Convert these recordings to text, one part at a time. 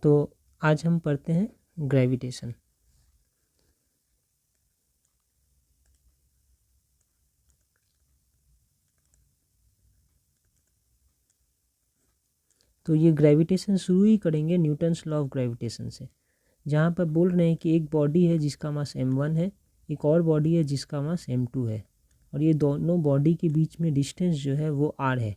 तो आज हम पढ़ते हैं ग्रेविटेशन। तो ये ग्रेविटेशन शुरू ही करेंगे न्यूटन्स लॉ ऑफ ग्रेविटेशन से, जहाँ पर बोल रहे हैं कि एक बॉडी है जिसका मास m1 है, एक और बॉडी है जिसका मास m2 है, और ये दोनों बॉडी के बीच में डिस्टेंस जो है वो r है।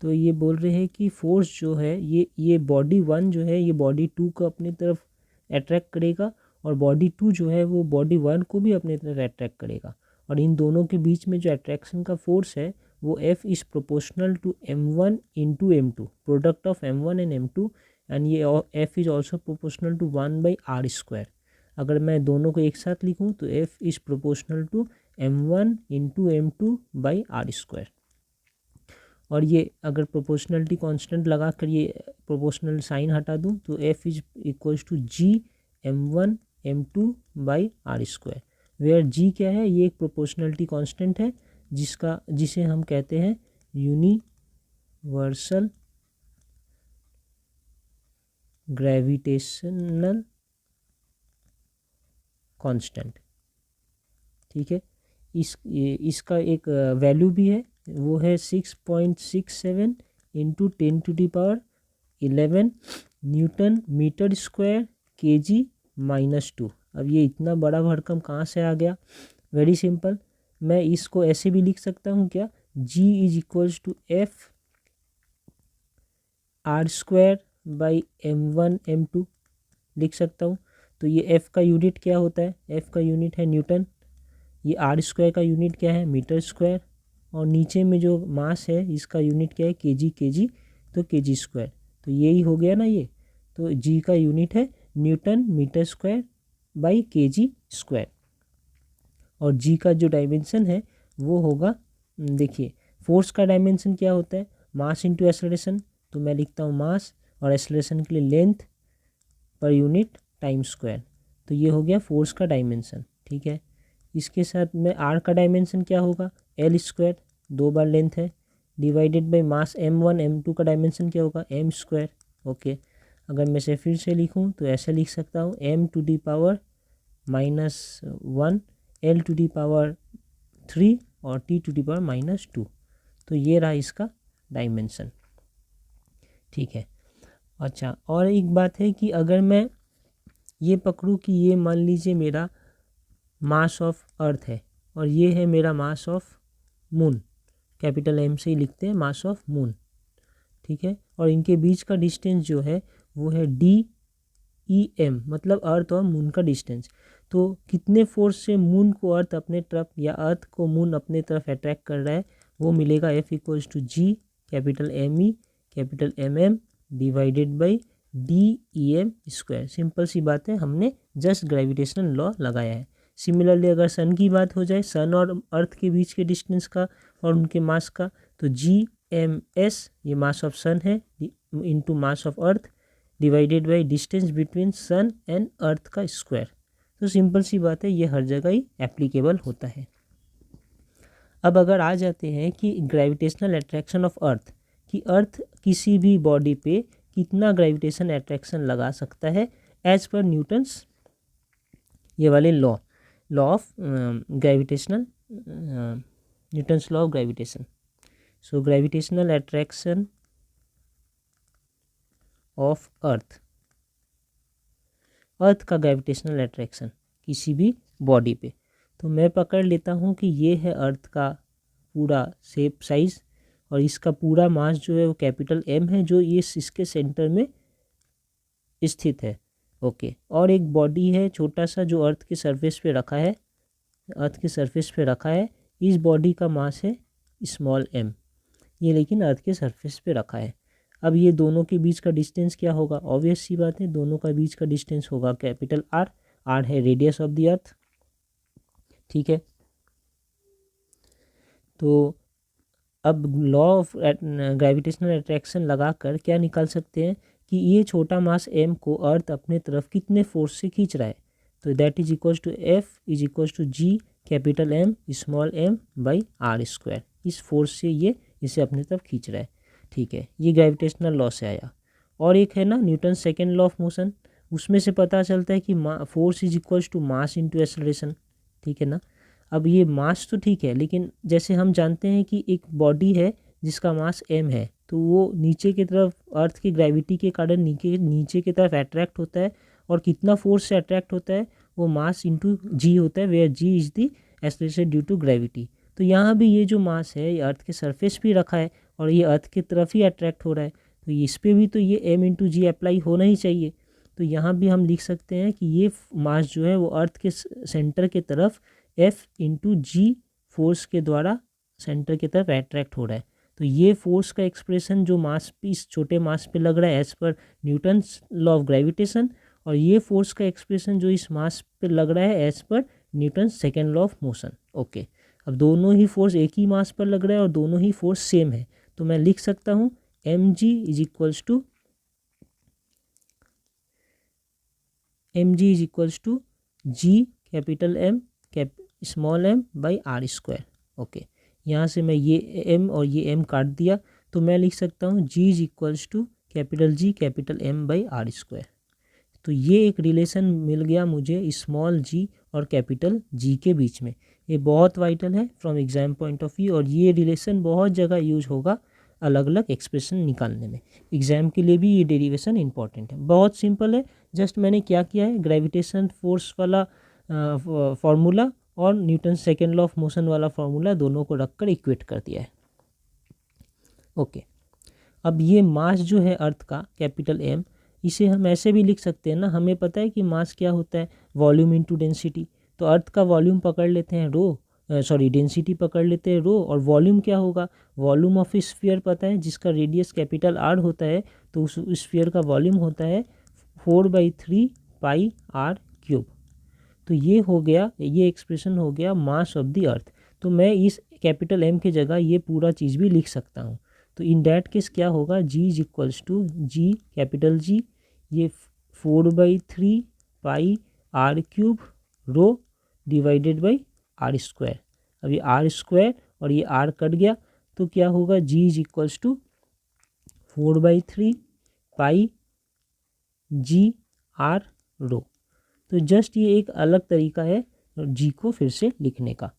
तो ये बोल रहे हैं कि फोर्स जो है ये बॉडी 1 जो है ये बॉडी 2 को अपनी तरफ अट्रैक्ट करेगा, और बॉडी 2 जो है वो बॉडी 1 को भी अपनी तरफ अट्रैक्ट करेगा, और इन दोनों के बीच में जो अट्रैक्शन का फोर्स है वो F is proportional to m1 into m2, product of m1 and m2, and ये F is also proportional to 1/r²। अगर मैं दोनों को एक साथ लिखूं तो F is proportional to m1 into m2/r²। और ये अगर प्रोपोर्शनलिटी कांस्टेंट लगा कर ये प्रोपोर्शनल साइन हटा दूं तो F is equals to G m1 m2/r², where G क्या है, ये एक प्रोपोर्शनलिटी कांस्टेंट है जिसे हम कहते हैं यूनिवर्सल ग्रेविटेशनल कांस्टेंट। ठीक है, इसका एक वैल्यू भी है, वो है 6.67 into 10⁻11 Newton metre square kg-2। अब ये इतना बड़ा भरकम कहाँ से आ गया? वेरी सिंपल, मैं इसको ऐसे भी लिख सकता हूँ क्या, G is equals to F r² m1 m2 लिख सकता हूँ। तो ये F का यूनिट क्या होता है? F का यूनिट है न्यूटन, ये r² का यूनिट क्या है, मीटर स्क्वायर, और नीचे में जो मास है इसका यूनिट क्या है, kg, तो kg²। तो यही हो गया ना ये। तो G का यूनिट है Newton metre square by kg², और G का जो डायमेंशन है वो होगा, देखिए फोर्स का डायमेंशन क्या होता है, मास इंटू एक्सेलरेशन। तो मैं लिखता हूँ मास, और एक्सेलरेशन के लिए length per unit time square. तो ये हो गया फोर्स का डायमेंशन। ठीक है, इसके साथ में R का डायमेंशन क्या होगा, L², 2 बार लेंथ है, divided by mass m1 m2 का डायमेंशन क्या होगा, m²। ओके, अगर मैं इसे फिर से लिखूं तो ऐसे लिख सकता हूँ m⁻⁻1 L⁻3 और t⁻²। तो ये रहा इसका डायमेंशन। ठीक है, अच्छा, और एक बात है कि अगर मैं ये पकड़ूँ कि ये मान लीजिए मेरा मास ऑफ अर्थ है और ये है मेरा mass of moon, capital M से ही लिखते हैं मास ऑफ मून। ठीक है, और इनके बीच का डिस्टेंस जो है वो है DEM, मतलब अर्थ और मून का डिस्टेंस। तो कितने फोर्स से मून को अर्थ अपने तरफ या अर्थ को मून अपने तरफ अट्रैक्ट कर रहा है, वो मिलेगा F equals to G capital ME capital MM divided by DEM²। Simple सी बात है, हमने जस्ट ग्रेविटेशनल लॉ लगाया है। सिमिलरली अगर सन की बात हो जाए, सन और अर्थ के बीच के डिस्टेंस का और उनके मास का, तो GMS ये मास ऑफ सन है into mass of earth divided by distance between sun and earth का स्क्वायर। तो सिंपल सी बात है, ये हर जगह ही एप्लीकेबल होता है। अब अगर आ जाते हैं कि ग्रेविटेशनल अट्रैक्शन ऑफ अर्थ, कि अर्थ किसी भी बॉडी पे कितना ग्रेविटेशन अट्रैक्शन लगा सकता है एज पर न्यूटन्स ये वाले law of gravitational, Newton's law of gravitation. So gravitational attraction of earth का ग्रेविटेशनल अट्रैक्शन किसी भी बॉडी पे, तो मैं पकड़ लेता हूँ कि ये है अर्थ का पूरा शेप साइज, और इसका पूरा मास जो है वो कैपिटल M है, जो ये इसके सेंटर में स्थित है। ओके, और एक बॉडी है छोटा सा जो अर्थ के सरफेस पे रखा है, इस बॉडी का मास है स्मॉल m, ये लेकिन अर्थ के सरफेस पे रखा है। अब ये दोनों के बीच का डिस्टेंस क्या होगा, ऑब्वियस सी बात है, दोनों का बीच का डिस्टेंस होगा कैपिटल R है रेडियस ऑफ द अर्थ। ठीक है, तो अब लॉ ऑफ ग्रेविटेशनल अट्रैक्शन लगाकर क्या निकाल सकते हैं कि ये छोटा मास m को अर्थ अपने तरफ कितने फोर्स से खींच रहा है। तो that is equals to F is equals to G capital M small m by r²। इस फोर्स से ये इसे अपने तरफ खींच रहा है। ठीक है, ये ग्रेविटेशनल लॉ से आया। और एक है ना Newton second law of motion, उसमें से पता चलता है कि force is equals to mass into acceleration, ठीक है ना। अब ये मास तो ठीक है, लेकिन जैसे हम जानते हैं कि एक बॉडी है जिसका मास m है, तो वो नीचे की तरफ अर्थ की ग्रेविटी के कारण नीचे की तरफ अट्रैक्ट होता है, और कितना फोर्स से अट्रैक्ट होता है, वो मास इंटू जी होता है, where G is the acceleration due to gravity. तो यहाँ भी ये जो मास है ये अर्थ के सरफेस भी रखा है और ये अर्थ की तरफ ही अट्रैक्ट हो रहा है, तो इस पर भी तो ये m इंटू जी अप्लाई होना ही चाहिए। तो यहाँ भी हम लिख सकते हैं कि ये मास जो है वो अर्थ के सेंटर के तरफ F इंटू जी फोर्स के द्वारा सेंटर की तरफ अट्रैक्ट हो रहा है। तो ये फोर्स का एक्सप्रेशन जो मास पे, इस छोटे मास पे लग रहा है एज पर न्यूटन्स लॉ ऑफ ग्रेविटेशन, और ये फोर्स का एक्सप्रेशन जो इस मास पे लग रहा है एज पर Newton second law of motion. Okay, अब दोनों ही फोर्स एक ही मास पर लग रहा है और दोनों ही फोर्स सेम है, तो मैं लिख सकता हूँ mg is equals to G capital M small m by R square. Okay, यहाँ से मैं ये m और ये m काट दिया, तो मैं लिख सकता हूँ g is equals to capital G capital M by R square. तो ये एक रिलेशन मिल गया मुझे स्मॉल g और कैपिटल G के बीच में। ये बहुत वाइटल है from exam point of view, और ये रिलेशन बहुत जगह यूज होगा अलग अलग एक्सप्रेशन निकालने में। एग्जाम के लिए भी ये डेरिवेशन इंपॉर्टेंट है, बहुत सिंपल है। जस्ट मैंने क्या किया है, ग्रेविटेशन फोर्स वाला फॉर्मूला और Newton second law of motion वाला फॉर्मूला दोनों को रखकर इक्वेट कर दिया है। ओके, अब ये मास जो है अर्थ का कैपिटल M, इसे हम ऐसे भी लिख सकते हैं ना, हमें पता है कि मास क्या होता है, वॉल्यूम इनटू डेंसिटी। तो अर्थ का वॉल्यूम पकड़ लेते हैं रो, डेंसिटी पकड़ लेते हैं रो, और वॉल्यूम क्या होगा, वॉल्यूम ऑफ स्फीयर पता है जिसका रेडियस कैपिटल R होता है, तो उस स्फीयर का वॉल्यूम होता है 4/3 पाई r क्यूब। तो ये हो गया, ये एक्सप्रेशन हो गया मास ऑफ द अर्थ। तो मैं इस कैपिटल M की जगह ये पूरा चीज़ भी लिख सकता हूँ। तो इन डैट केस क्या होगा, g is equals to G capital G, ये 4/3 pi r cube rho divided by R square. अब ये आर स्क्वायर और ये r कट गया, तो क्या होगा, g is equals to 4/3 pi G R rho. तो जस्ट ये एक अलग तरीका है जी को फिर से लिखने का।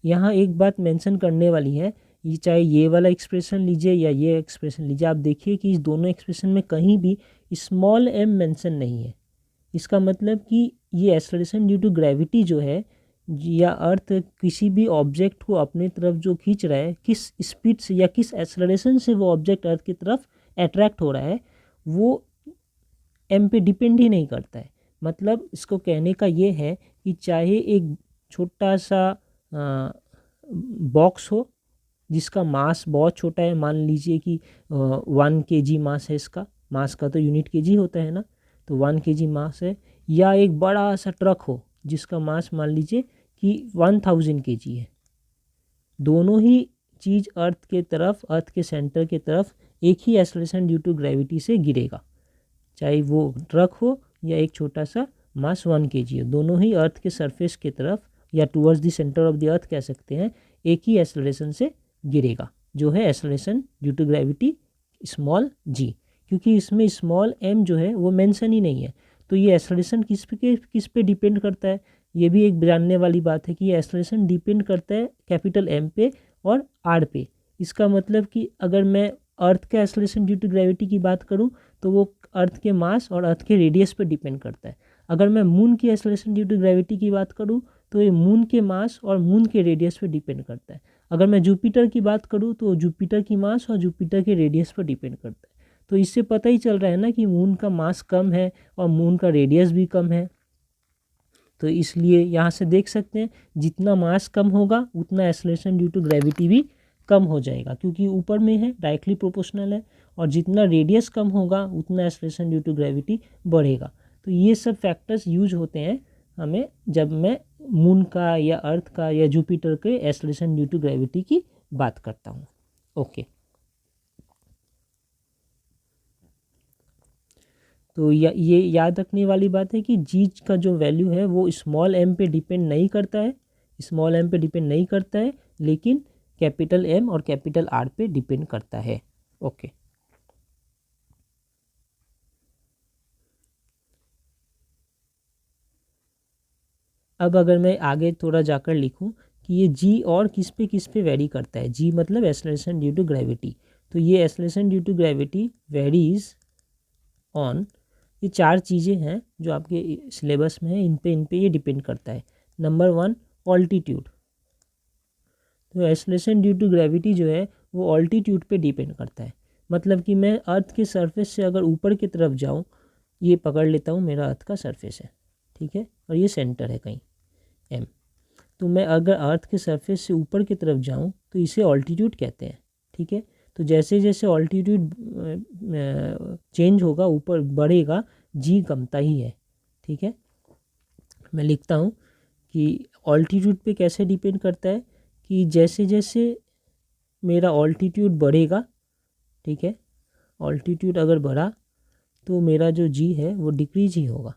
यहाँ एक बात मेंशन करने वाली है, ये चाहे ये वाला एक्सप्रेशन लीजिए या ये एक्सप्रेशन लीजिए, आप देखिए कि इस दोनों एक्सप्रेशन में कहीं भी स्मॉल m मेंशन नहीं है। इसका मतलब कि ये एक्सेलरेशन ड्यू टू ग्रेविटी जो है, या अर्थ किसी भी ऑब्जेक्ट को अपने तरफ जो खींच रहा है, किस स्पीड से या किस एक्सेलरेशन से वो ऑब्जेक्ट अर्थ की तरफ अट्रैक्ट हो रहा है, वो m पे डिपेंड ही नहीं करता है। मतलब इसको कहने का ये है कि चाहे एक छोटा सा बॉक्स हो जिसका मास बहुत छोटा है, मान लीजिए कि 1 kg मास है, इसका मास का तो यूनिट kg होता है ना, तो 1 kg मास है, या एक बड़ा सा ट्रक हो जिसका मास मान लीजिए कि 1000 kg है। दोनों ही चीज़ अर्थ के तरफ, अर्थ के सेंटर के तरफ एक ही एक्सेलरेशन ड्यू टू ग्रेविटी से गिरेगा, चाहे वो ट्रक हो या एक छोटा सा मास 1 kg हो, दोनों ही अर्थ के सरफेस की तरफ या towards the centre of the अर्थ कह सकते हैं, एक ही एक्सेलरेशन से गिरेगा, जो है acceleration due to gravity small g। क्योंकि इसमें स्मॉल m जो है वो मेंशन ही नहीं है, तो ये एक्सेलरेशन किस पे डिपेंड करता है, ये भी एक जानने वाली बात है कि ये एक्सेलरेशन डिपेंड करता है कैपिटल M पे और r पे। इसका मतलब कि अगर मैं अर्थ के एक्सेलरेशन ड्यू टू ग्रेविटी की बात करूं, तो वो अर्थ के मास और अर्थ के रेडियस पर डिपेंड करता है। अगर मैं मून की एक्सेलरेशन ड्यू टू ग्रेविटी की बात करूं, तो ये मून के मास और मून के रेडियस पर डिपेंड करता है। अगर मैं जुपिटर की बात करूं, तो जुपिटर की मास और जुपिटर के रेडियस पर डिपेंड करता है। तो इससे पता ही चल रहा है ना कि मून का मास कम है और मून का रेडियस भी कम है। तो इसलिए यहाँ से देख सकते हैं जितना मास कम होगा उतना एक्सेलरेशन ड्यू टू ग्रेविटी भी कम हो जाएगा, क्योंकि ऊपर में है, डायरेक्टली प्रोपोर्शनल है, और जितना रेडियस कम होगा उतना एक्सेलरेशन ड्यू टू ग्रेविटी बढ़ेगा। तो ये सब फैक्टर्स यूज होते हैं हमें जब मैं मून का या अर्थ का या जुपिटर के एक्सेलरेशन ड्यू टू ग्रेविटी की बात करता हूँ। ओके, तो ये याद रखने वाली बात है कि जी का जो वैल्यू है वो स्मॉल m पे डिपेंड नहीं करता है, स्मॉल m पे डिपेंड नहीं करता है, लेकिन कैपिटल M और कैपिटल R पे डिपेंड करता है। ओके, अब अगर मैं आगे थोड़ा जाकर लिखूं कि ये जी और किस पे वेरी करता है, जी मतलब एक्सेलरेशन ड्यू टू ग्रेविटी, तो ये acceleration due to gravity varies on, ये 4 चीज़ें हैं जो आपके सिलेबस में है, इन पे ये डिपेंड करता है। नंबर 1 ऑल्टीट्यूड, तो एक्सेलरेशन ड्यू टू ग्रेविटी जो है वो ऑल्टीट्यूड पे डिपेंड करता है। मतलब कि मैं अर्थ के सरफेस से अगर ऊपर की तरफ जाऊँ, ये पकड़ लेता हूँ मेरा अर्थ का सरफेस है, ठीक है, और ये सेंटर है कहीं एम, तो मैं अगर अर्थ के सरफेस से ऊपर की तरफ जाऊँ तो इसे ऑल्टीट्यूड कहते हैं, ठीक है। तो जैसे जैसे ऑल्टीट्यूड चेंज होगा, ऊपर बढ़ेगा, जी कमता ही है, ठीक है। मैं लिखता हूँ कि ऑल्टीट्यूड पे कैसे डिपेंड करता है कि जैसे जैसे मेरा ऑल्टीट्यूड बढ़ेगा, ठीक है, ऑल्टीट्यूड अगर बढ़ा तो मेरा जो जी है वो डिक्रीज ही होगा।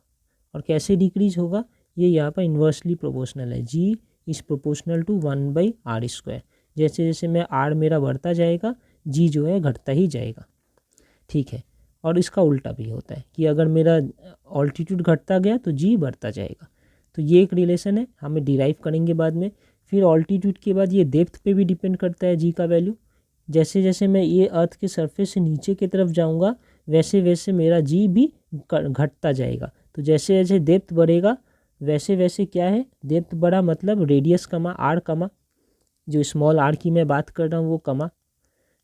और कैसे डिक्रीज होगा, ये यहाँ पर इन्वर्सली प्रोपोर्शनल है, जी इज़ प्रोपोर्शनल टू 1/r²। जैसे जैसे मैं आर मेरा बढ़ता जाएगा, जी जो है घटता ही जाएगा, ठीक है। और इसका उल्टा भी होता है कि अगर मेरा ऑल्टीट्यूड घटता गया तो जी बढ़ता जाएगा। तो ये एक रिलेशन है, हमें डिराइव करेंगे बाद में। फिर ऑल्टीट्यूड के बाद ये डेप्थ पे भी डिपेंड करता है जी का वैल्यू। जैसे जैसे मैं ये अर्थ के सरफेस से नीचे की तरफ जाऊंगा वैसे वैसे मेरा जी भी घटता जाएगा। तो जैसे जैसे डेप्थ बढ़ेगा वैसे वैसे क्या है, डेप्थ बढ़ा मतलब रेडियस कमा, आर कमा, जो स्मॉल आर की मैं बात कर रहा हूँ वो कमा।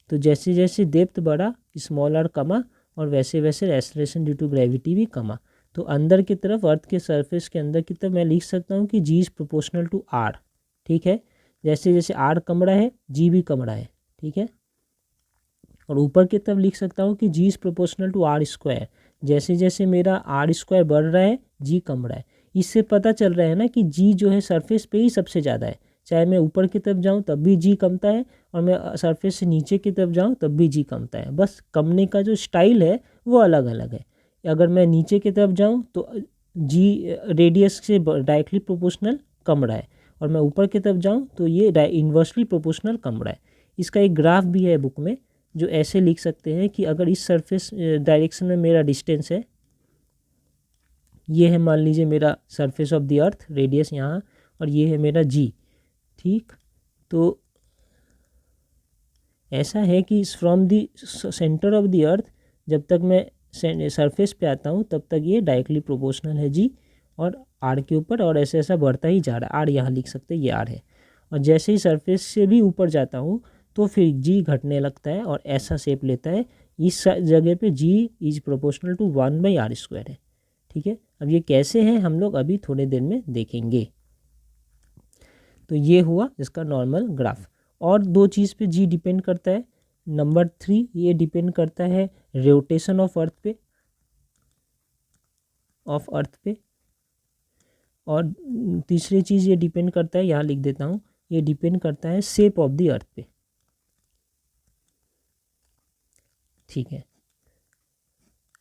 तो जैसे जैसे डेप्थ बढ़ा स्मॉल आर कमा, और वैसे वैसे एक्सेलरेशन ड्यू टू ग्रेविटी भी कमा। तो अंदर की तरफ अर्थ के सरफेस के अंदर की तरफ मैं लिख सकता हूँ कि जी इज़ प्रोपोर्शनल टू आर, ठीक है। जैसे जैसे आर कम रहा है जी भी कम रहा है, ठीक है। और ऊपर की तरफ लिख सकता हूँ कि जी इज़ प्रोपोर्शनल टू r², जैसे जैसे मेरा r² बढ़ रहा है जी कम रहा है। इससे पता चल रहा है ना कि जी जो है सरफेस पे ही सबसे ज़्यादा है, चाहे मैं ऊपर की तरफ जाऊँ तब भी जी कमता है, और मैं सरफेस से नीचे की तरफ जाऊँ तब भी जी कमता है। बस कमने का जो स्टाइल है वो अलग अलग है। अगर मैं नीचे की तरफ जाऊँ तो जी रेडियस से डायरेक्टली प्रोपोर्शनल कम रहा है, और मैं ऊपर की तरफ जाऊँ तो ये इन्वर्सली प्रोपोर्शनल कम रहा है। इसका एक ग्राफ भी है बुक में, जो ऐसे लिख सकते हैं कि अगर इस सरफेस डायरेक्शन में मेरा डिस्टेंस है, ये है मान लीजिए मेरा surface of the earth, radius यहाँ, और ये है मेरा जी, ठीक। तो ऐसा है कि from the centre of the अर्थ जब तक मैं सरफेस पे आता हूँ तब तक ये डायरेक्टली प्रोपोर्शनल है जी और आर के ऊपर, और ऐसे ऐसा बढ़ता ही जा रहा है। आर यहाँ लिख सकते हैं, ये आर है। और जैसे ही सरफेस से भी ऊपर जाता हूँ तो फिर जी घटने लगता है और ऐसा शेप लेता है। इस जगह पे जी इज प्रोपोर्शनल टू 1/r² है, ठीक है। अब ये कैसे है हम लोग अभी थोड़ी देर में देखेंगे। तो ये हुआ इसका नॉर्मल ग्राफ। और 2 चीज़ पे जी डिपेंड करता है। नंबर 3 ये डिपेंड करता है रोटेशन ऑफ अर्थ पे, और तीसरी चीज़ ये डिपेंड करता है, यहाँ लिख देता हूँ, ये डिपेंड करता है शेप ऑफ द अर्थ पे, ठीक है।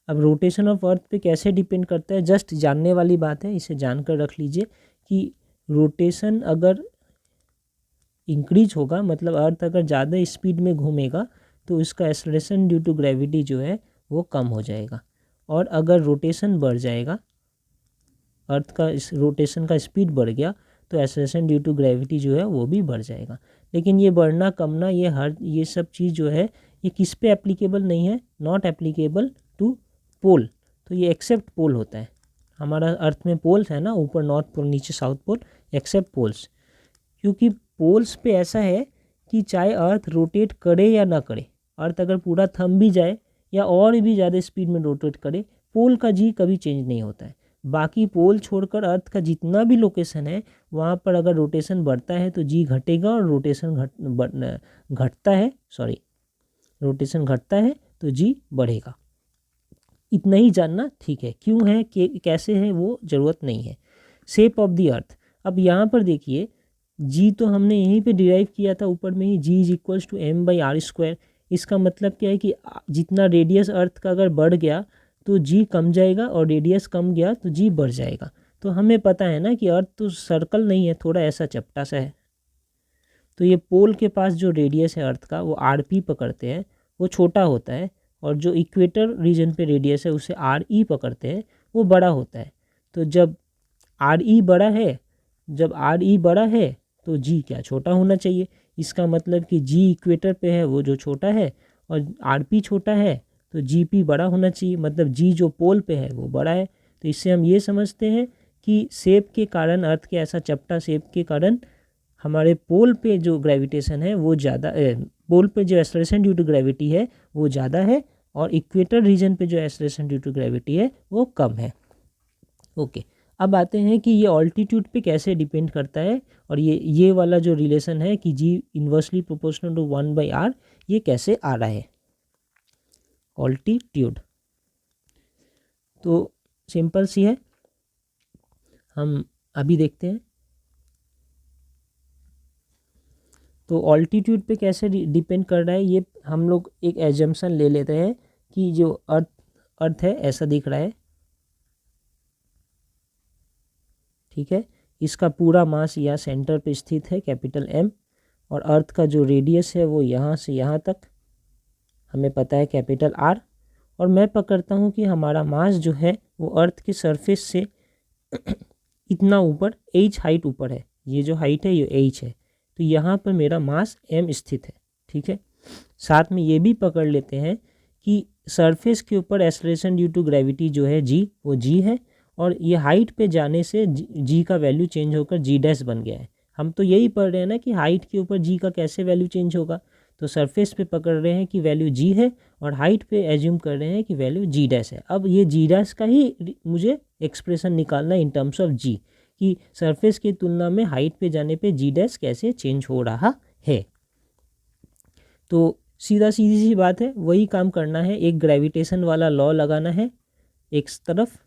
अब रोटेशन ऑफ अर्थ पे कैसे डिपेंड करता है, जस्ट जानने वाली बात है, इसे जानकर रख लीजिए कि रोटेशन अगर इंक्रीज होगा, मतलब अर्थ अगर ज़्यादा स्पीड में घूमेगा तो इसका एक्सेलरेशन ड्यू टू ग्रेविटी जो है वो कम हो जाएगा। और अगर रोटेशन बढ़ जाएगा, अर्थ का इस रोटेशन का स्पीड बढ़ गया तो एक्सेलरेशन ड्यू टू ग्रेविटी जो है वो भी बढ़ जाएगा। लेकिन ये बढ़ना कमना ये सब चीज़ जो है ये किस पे एप्लीकेबल नहीं है, नॉट एप्लीकेबल टू पोल। तो ये एक्सेप्ट पोल होता है, हमारा अर्थ में पोल्स है ना, ऊपर नॉर्थ पोल नीचे साउथ पोल, एक्सेप्ट पोल्स। क्योंकि पोल्स पे ऐसा है कि चाहे अर्थ रोटेट करे या ना करे, अर्थ अगर पूरा थम भी जाए या और भी ज़्यादा स्पीड में रोटेट करे, पोल का जी कभी चेंज नहीं होता है। बाकी पोल छोड़कर अर्थ का जितना भी लोकेशन है वहाँ पर अगर रोटेशन बढ़ता है तो जी घटेगा, और रोटेशन घटता है तो जी बढ़ेगा। इतना ही जानना ठीक है, क्यों है कैसे है वो ज़रूरत नहीं है। शेप ऑफ द अर्थ, अब यहाँ पर देखिए जी तो हमने यहीं पे डिराइव किया था ऊपर में ही, जी इज इक्वल्स टू m/r²। इसका मतलब क्या है कि जितना रेडियस अर्थ का अगर बढ़ गया तो जी कम जाएगा, और रेडियस कम गया तो जी बढ़ जाएगा। तो हमें पता है ना कि अर्थ तो सर्कल नहीं है, थोड़ा ऐसा चपटा सा है। तो ये पोल के पास जो रेडियस है अर्थ का वो rp पकड़ते हैं, वो छोटा होता है, और जो इक्वेटर रीजन पे रेडियस है उसे re पकड़ते हैं, वो बड़ा होता है। तो जब re बड़ा है जब आर ई बड़ा है तो जी क्या छोटा होना चाहिए। इसका मतलब कि जी इक्वेटर पे है वो जो छोटा है, और आर पी छोटा है तो जी पी बड़ा होना चाहिए, मतलब जी जो पोल पे है वो बड़ा है। तो इससे हम ये समझते हैं कि शेप के कारण, अर्थ के ऐसा चपटा शेप के कारण हमारे पोल पे जो ग्रेविटेशन है वो ज़्यादा, पोल पे जो एक्सेलरेशन ड्यू टू ग्रेविटी है वो ज़्यादा है, और इक्वेटर रीजन पे जो एक्सेलरेशन ड्यू टू ग्रेविटी है वो कम है। ओके, अब आते हैं कि ये ऑल्टीट्यूड पे कैसे डिपेंड करता है, और ये वाला जो रिलेशन है कि जी इन्वर्सली प्रोपोर्शनल टू 1/r, ये कैसे आ रहा है ऑल्टीट्यूड। तो सिंपल सी है, हम अभी देखते हैं। तो ऑल्टीट्यूड पे कैसे डिपेंड कर रहा है, ये हम लोग एक एजम्पशन ले लेते हैं कि जो अर्थ है ऐसा दिख रहा है, ठीक है। इसका पूरा मास यहाँ सेंटर पे स्थित है कैपिटल एम, और अर्थ का जो रेडियस है वो यहाँ से यहाँ तक हमें पता है कैपिटल आर। और मैं पकड़ता हूँ कि हमारा मास जो है वो अर्थ के सरफेस से इतना ऊपर, एच हाइट ऊपर है, ये जो हाइट है ये एच है, तो यहाँ पर मेरा मास एम स्थित है, ठीक है। साथ में ये भी पकड़ लेते हैं कि सरफेस के ऊपर एक्सेलरेशन ड्यू टू ग्रेविटी जो है जी, वो जी है, और ये हाइट पे जाने से जी का वैल्यू चेंज होकर जी डैश बन गया है। हम तो यही पढ़ रहे हैं ना कि हाइट के ऊपर जी का कैसे वैल्यू चेंज होगा, तो सरफेस पे पकड़ रहे हैं कि वैल्यू जी है, और हाइट पे एज्यूम कर रहे हैं कि वैल्यू जी डैश है। अब ये जी डैश का ही मुझे एक्सप्रेशन निकालना है इन टर्म्स ऑफ जी, कि सरफेस की तुलना में हाइट पे जाने पे जी डैश कैसे चेंज हो रहा है। तो सीधी सी बात है, वही काम करना है, एक ग्रेविटेशन वाला लॉ लगाना है एक तरफ,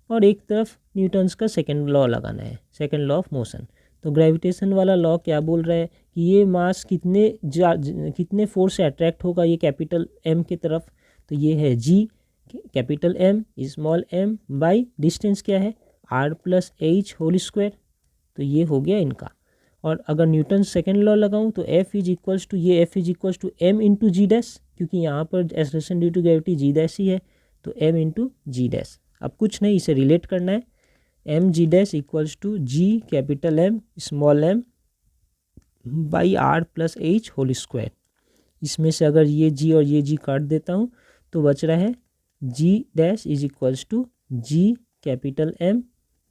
और एक तरफ न्यूटन्स का सेकंड लॉ लगाना है, सेकंड लॉ ऑफ मोशन। तो ग्रेविटेशन वाला लॉ क्या बोल रहा है कि ये मास कितने फोर्स से अट्रैक्ट होगा ये कैपिटल एम की तरफ, तो ये है G capital M small m by distance क्या है R plus H whole square, तो ये हो गया इनका। और अगर न्यूटन सेकेंड लॉ लगाऊं तो एफ इज इक्वल्स टू, ये F is equals to M into G dash, क्योंकि यहाँ पर acceleration due to gravity G dash ही है, तो एम इंटू जी डैश। अब कुछ नहीं, इसे रिलेट करना है, M G dash equals to G capital M small m by R plus H whole square. इसमें से अगर ये जी और ये जी काट देता हूँ तो बच रहा है G dash is equals to G capital M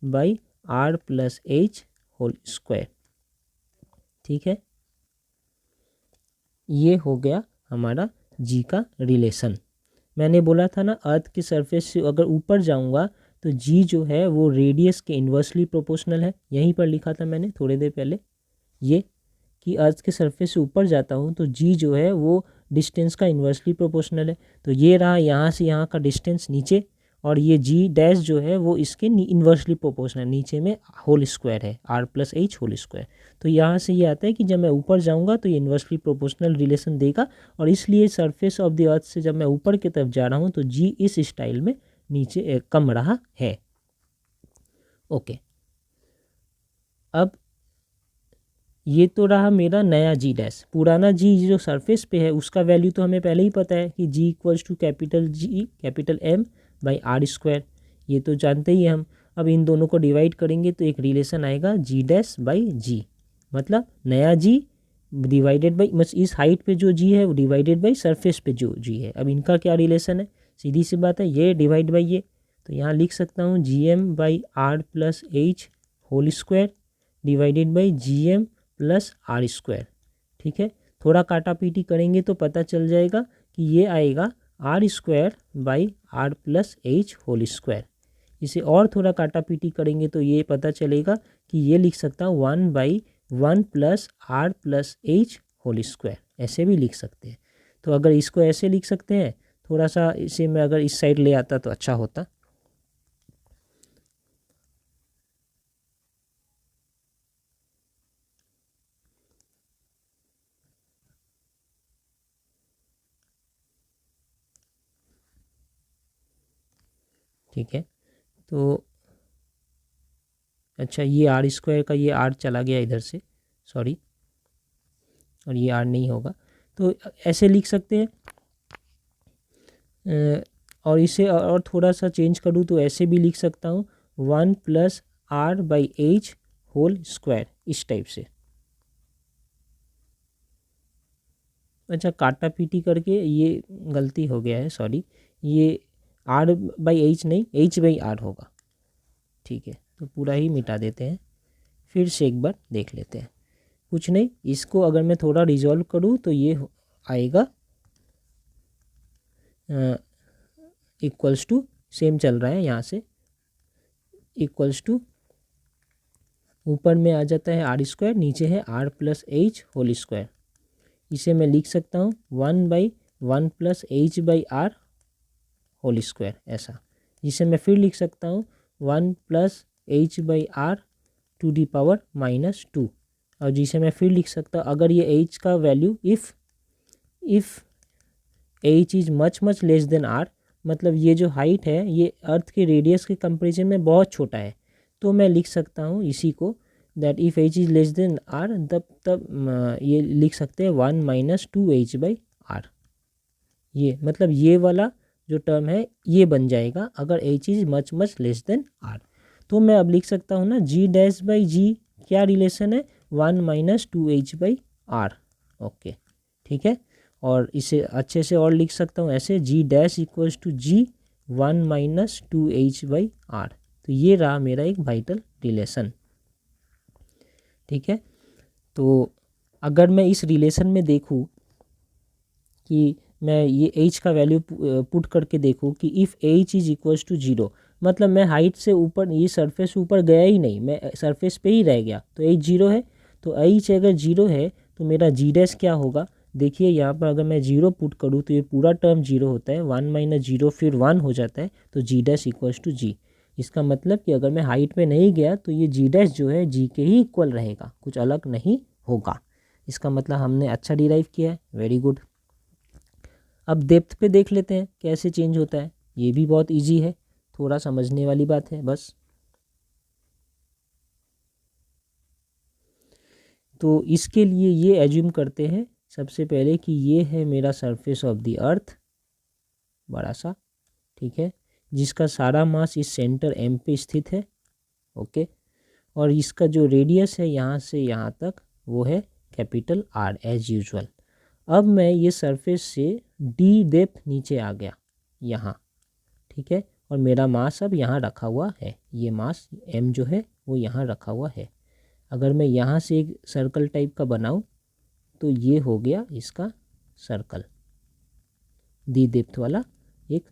by R plus H whole square, ठीक है। ये हो गया हमारा जी का रिलेशन। मैंने बोला था ना, अर्थ के सरफेस से अगर ऊपर जाऊंगा तो जी जो है वो रेडियस के इन्वर्सली प्रोपोर्शनल है, यहीं पर लिखा था मैंने थोड़ी देर पहले, ये कि अर्थ के सरफेस से ऊपर जाता हूँ तो जी जो है वो डिस्टेंस का इन्वर्सली प्रोपोर्शनल है। तो ये रहा यहाँ से यहाँ का डिस्टेंस नीचे, और ये जी डैश जो है वो इसके इन्वर्सली प्रोपोर्शनल, नीचे में होल स्क्वायर है R plus H whole square. तो यहाँ से ये आता है कि जब मैं ऊपर जाऊँगा तो ये इन्वर्सली प्रोपोर्शनल रिलेशन देगा, और इसलिए सरफेस ऑफ द अर्थ से जब मैं ऊपर की तरफ जा रहा हूँ तो जी इस स्टाइल में नीचे कम रहा है। ओके, अब ये तो रहा मेरा नया जी डैश। पुराना जी जो सरफेस पे है उसका वैल्यू तो हमें पहले ही पता है कि G equals to capital G capital M by R square, ये तो जानते ही हम। अब इन दोनों को डिवाइड करेंगे तो एक रिलेशन आएगा जी डैश बाई जी, मतलब नया जी डिवाइडेड बाई, इस हाइट पे जो जी है वो डिवाइडेड बाई सरफेस पे जो जी है। अब इनका क्या रिलेशन है, सीधी सी बात है, ये डिवाइड बाई ये, तो यहाँ लिख सकता हूँ G M by R plus H whole square divided by G M plus R square, ठीक है। थोड़ा काटा पीटी करेंगे तो पता चल जाएगा कि ये आएगा R square by R plus H whole square. इसे और थोड़ा काटा पीटी करेंगे तो ये पता चलेगा कि ये लिख सकता हूँ 1/1 plus R plus H whole square, ऐसे भी लिख सकते हैं। तो अगर इसको ऐसे लिख सकते हैं, थोड़ा सा इसे मैं अगर इस साइड ले आता तो अच्छा होता। ठीक है, तो अच्छा ये आर स्क्वायर का ये आर चला गया इधर से, सॉरी, और ये आर नहीं होगा, तो ऐसे लिख सकते हैं। और इसे और थोड़ा सा चेंज करूँ तो ऐसे भी लिख सकता हूँ 1 plus R by H whole square, इस टाइप से। अच्छा, काटा पीटी करके ये गलती हो गया है, सॉरी, ये R/H नहीं, H/R होगा। ठीक है, तो पूरा ही मिटा देते हैं, फिर से एक बार देख लेते हैं। कुछ नहीं, इसको अगर मैं थोड़ा रिजॉल्व करूँ तो ये आएगा इक्वल्स टू, सेम चल रहा है यहाँ से, इक्वल्स टू ऊपर में आ जाता है R², नीचे है R+H होल स्क्वायर। इसे मैं लिख सकता हूँ 1/1 + H/R होल स्क्वायर, ऐसा। जिसे मैं फिर लिख सकता हूँ 1 + H/R टू दी पावर -2। और जिसे मैं फिर लिख सकता हूँ, अगर ये H का value if H is much less then R, मतलब ये जो हाइट है ये अर्थ के रेडियस के कंपेरिजन में बहुत छोटा है, तो मैं लिख सकता हूँ इसी को, that if H is less then R, तब ये लिख सकते हैं 1 - 2H/R। ये मतलब ये वाला जो टर्म है ये बन जाएगा अगर H is much less then R। तो मैं अब लिख सकता हूँ ना, G'/G क्या रिलेशन है, 1 - 2H/R। ओके, ठीक है। और इसे अच्छे से और लिख सकता हूँ ऐसे, G' = G 1 - 2H/R। तो ये रहा मेरा एक वाइटल रिलेशन। ठीक है, तो अगर मैं इस रिलेशन में देखूँ कि मैं ये H का वैल्यू पुट करके देखूँ कि if H is equals to 0, मतलब मैं हाइट से ऊपर, ये सरफेस ऊपर गया ही नहीं, मैं सरफेस पे ही रह गया, तो H 0 है। तो H अगर 0 है तो मेरा G' क्या होगा, देखिए यहाँ पर अगर मैं 0 पुट करूँ तो ये पूरा टर्म 0 होता है, 1 - 0 फिर 1 हो जाता है, तो G' = G। इसका मतलब कि अगर मैं हाइट पे नहीं गया तो ये G' जो है G के ही इक्वल रहेगा, कुछ अलग नहीं होगा। इसका मतलब हमने अच्छा डिराइव किया है, वेरी गुड। अब डेप्थ पे देख लेते हैं कैसे चेंज होता है, ये भी बहुत इजी है, थोड़ा समझने वाली बात है बस। तो इसके लिए ये एज्यूम करते हैं सबसे पहले कि ये है मेरा सरफेस ऑफ द अर्थ, बड़ा सा, ठीक है, जिसका सारा मास इस सेंटर M पे स्थित है। ओके, और इसका जो रेडियस है यहाँ से यहाँ तक वो है कैपिटल R एज यूजुअल। अब मैं ये सरफेस से D डेप्थ नीचे आ गया यहाँ, ठीक है, और मेरा मास अब यहाँ रखा हुआ है, ये मास M जो है वो यहाँ रखा हुआ है। अगर मैं यहाँ से एक सर्कल टाइप का बनाऊँ तो ये हो गया इसका सर्कल, डी डेप्थ वाला एक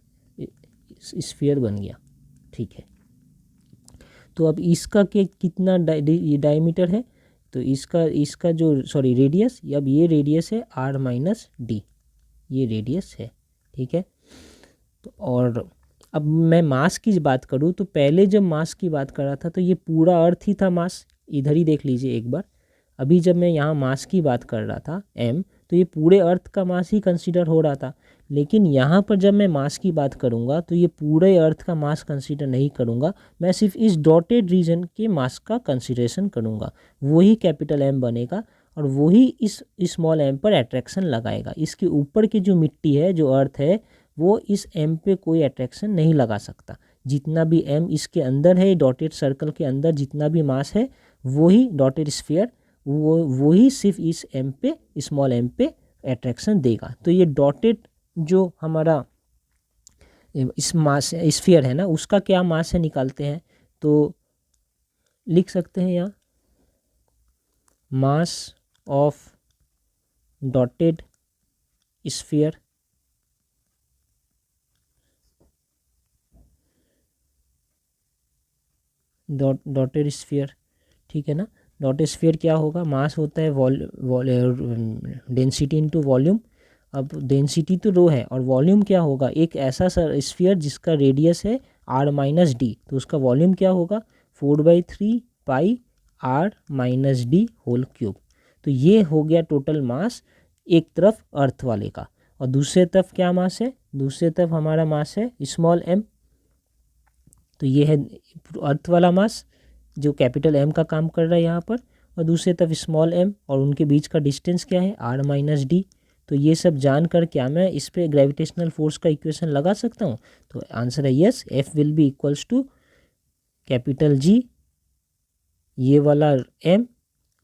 स्फीयर बन गया। ठीक है, तो अब इसका के कितना डायमीटर है, तो इसका जो सॉरी रेडियस, अब ये रेडियस है R-D, ये रेडियस है। ठीक है, तो और अब मैं मास की बात करूँ तो पहले जब मास की बात कर रहा था तो ये पूरा अर्थ ही था मास, इधर ही देख लीजिए एक बार। अभी जब मैं यहाँ मास की बात कर रहा था M, तो ये पूरे अर्थ का मास ही कंसीडर हो रहा था, लेकिन यहाँ पर जब मैं मास की बात करूँगा तो ये पूरे अर्थ का मास कंसीडर नहीं करूँगा, मैं सिर्फ इस डॉटेड रीजन के मास का कंसीडरेशन करूँगा, वही कैपिटल M बनेगा और वही इस स्मॉल m पर अट्रैक्शन लगाएगा। इसके ऊपर की जो मिट्टी है, जो अर्थ है, वो इस m पे कोई अट्रैक्शन नहीं लगा सकता। जितना भी m इसके अंदर है, डॉटेड सर्कल के अंदर जितना भी मास है, वही डॉटेड स्फीयर वही सिर्फ इस m पे, स्मॉल m पे अट्रैक्शन देगा। तो ये डॉटेड जो हमारा इस मास स्फीयर है ना, उसका क्या मास है निकालते हैं, तो लिख सकते हैं यहाँ mass of dotted sphere dotted sphere, ठीक है ना। डॉटेड स्फीयर क्या होगा, मास होता है डेंसिटी इनटू वॉल्यूम। अब डेंसिटी तो रो है और वॉल्यूम क्या होगा, एक ऐसा स्फीयर जिसका रेडियस है R-D, तो उसका वॉल्यूम क्या होगा 4/3 पाई R-D होल क्यूब। तो ये हो गया टोटल मास एक तरफ अर्थ वाले का, और दूसरे तरफ क्या मास है, दूसरे तरफ हमारा मास है स्मॉल m। तो ये है अर्थ वाला मास जो कैपिटल M का काम कर रहा है यहाँ पर, और दूसरे तरफ स्मॉल m, और उनके बीच का डिस्टेंस क्या है R-D। तो ये सब जानकर क्या मैं इस पे ग्रेविटेशनल फोर्स का इक्वेशन लगा सकता हूँ, तो आंसर है yes, F will be equals to capital G, ये वाला m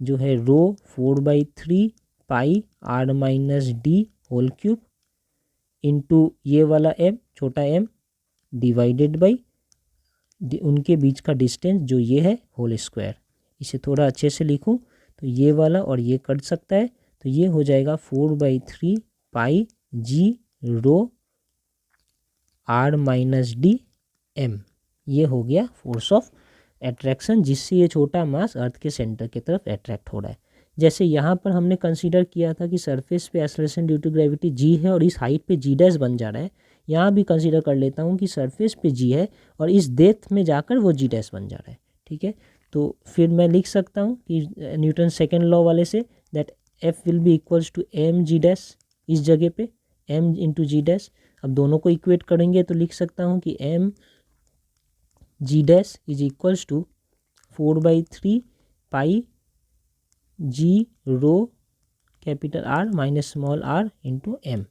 जो है rho 4/3 pi r minus D whole cube into ये वाला m छोटा m डिवाइडेड बाई उनके बीच का डिस्टेंस जो ये है होल स्क्वायर। इसे थोड़ा अच्छे से लिखूं तो ये वाला और ये कट सकता है, तो ये हो जाएगा 4/3 पाई जी रो r माइनस डी m। ये हो गया फोर्स ऑफ एट्रैक्शन, जिससे ये छोटा मास अर्थ के सेंटर की तरफ अट्रैक्ट हो रहा है। जैसे यहाँ पर हमने कंसीडर किया था कि सरफेस पे एक्सेलरेशन ड्यू टू ग्रेविटी जी है और इस हाइट पे जी डैश बन जा रहा है, यहाँ भी कंसीडर कर लेता हूँ कि सरफेस पे जी है और इस डेप्थ में जाकर वो जी डैश बन जा रहा है। ठीक है, तो फिर मैं लिख सकता हूँ कि न्यूटन सेकेंड लॉ वाले से that F will be equals to M G dash, इस जगह पे एम इंटू जी डैश। अब दोनों को इक्वेट करेंगे तो लिख सकता हूँ कि M G dash is equals to 4/3 pi G rho capital R minus small r into M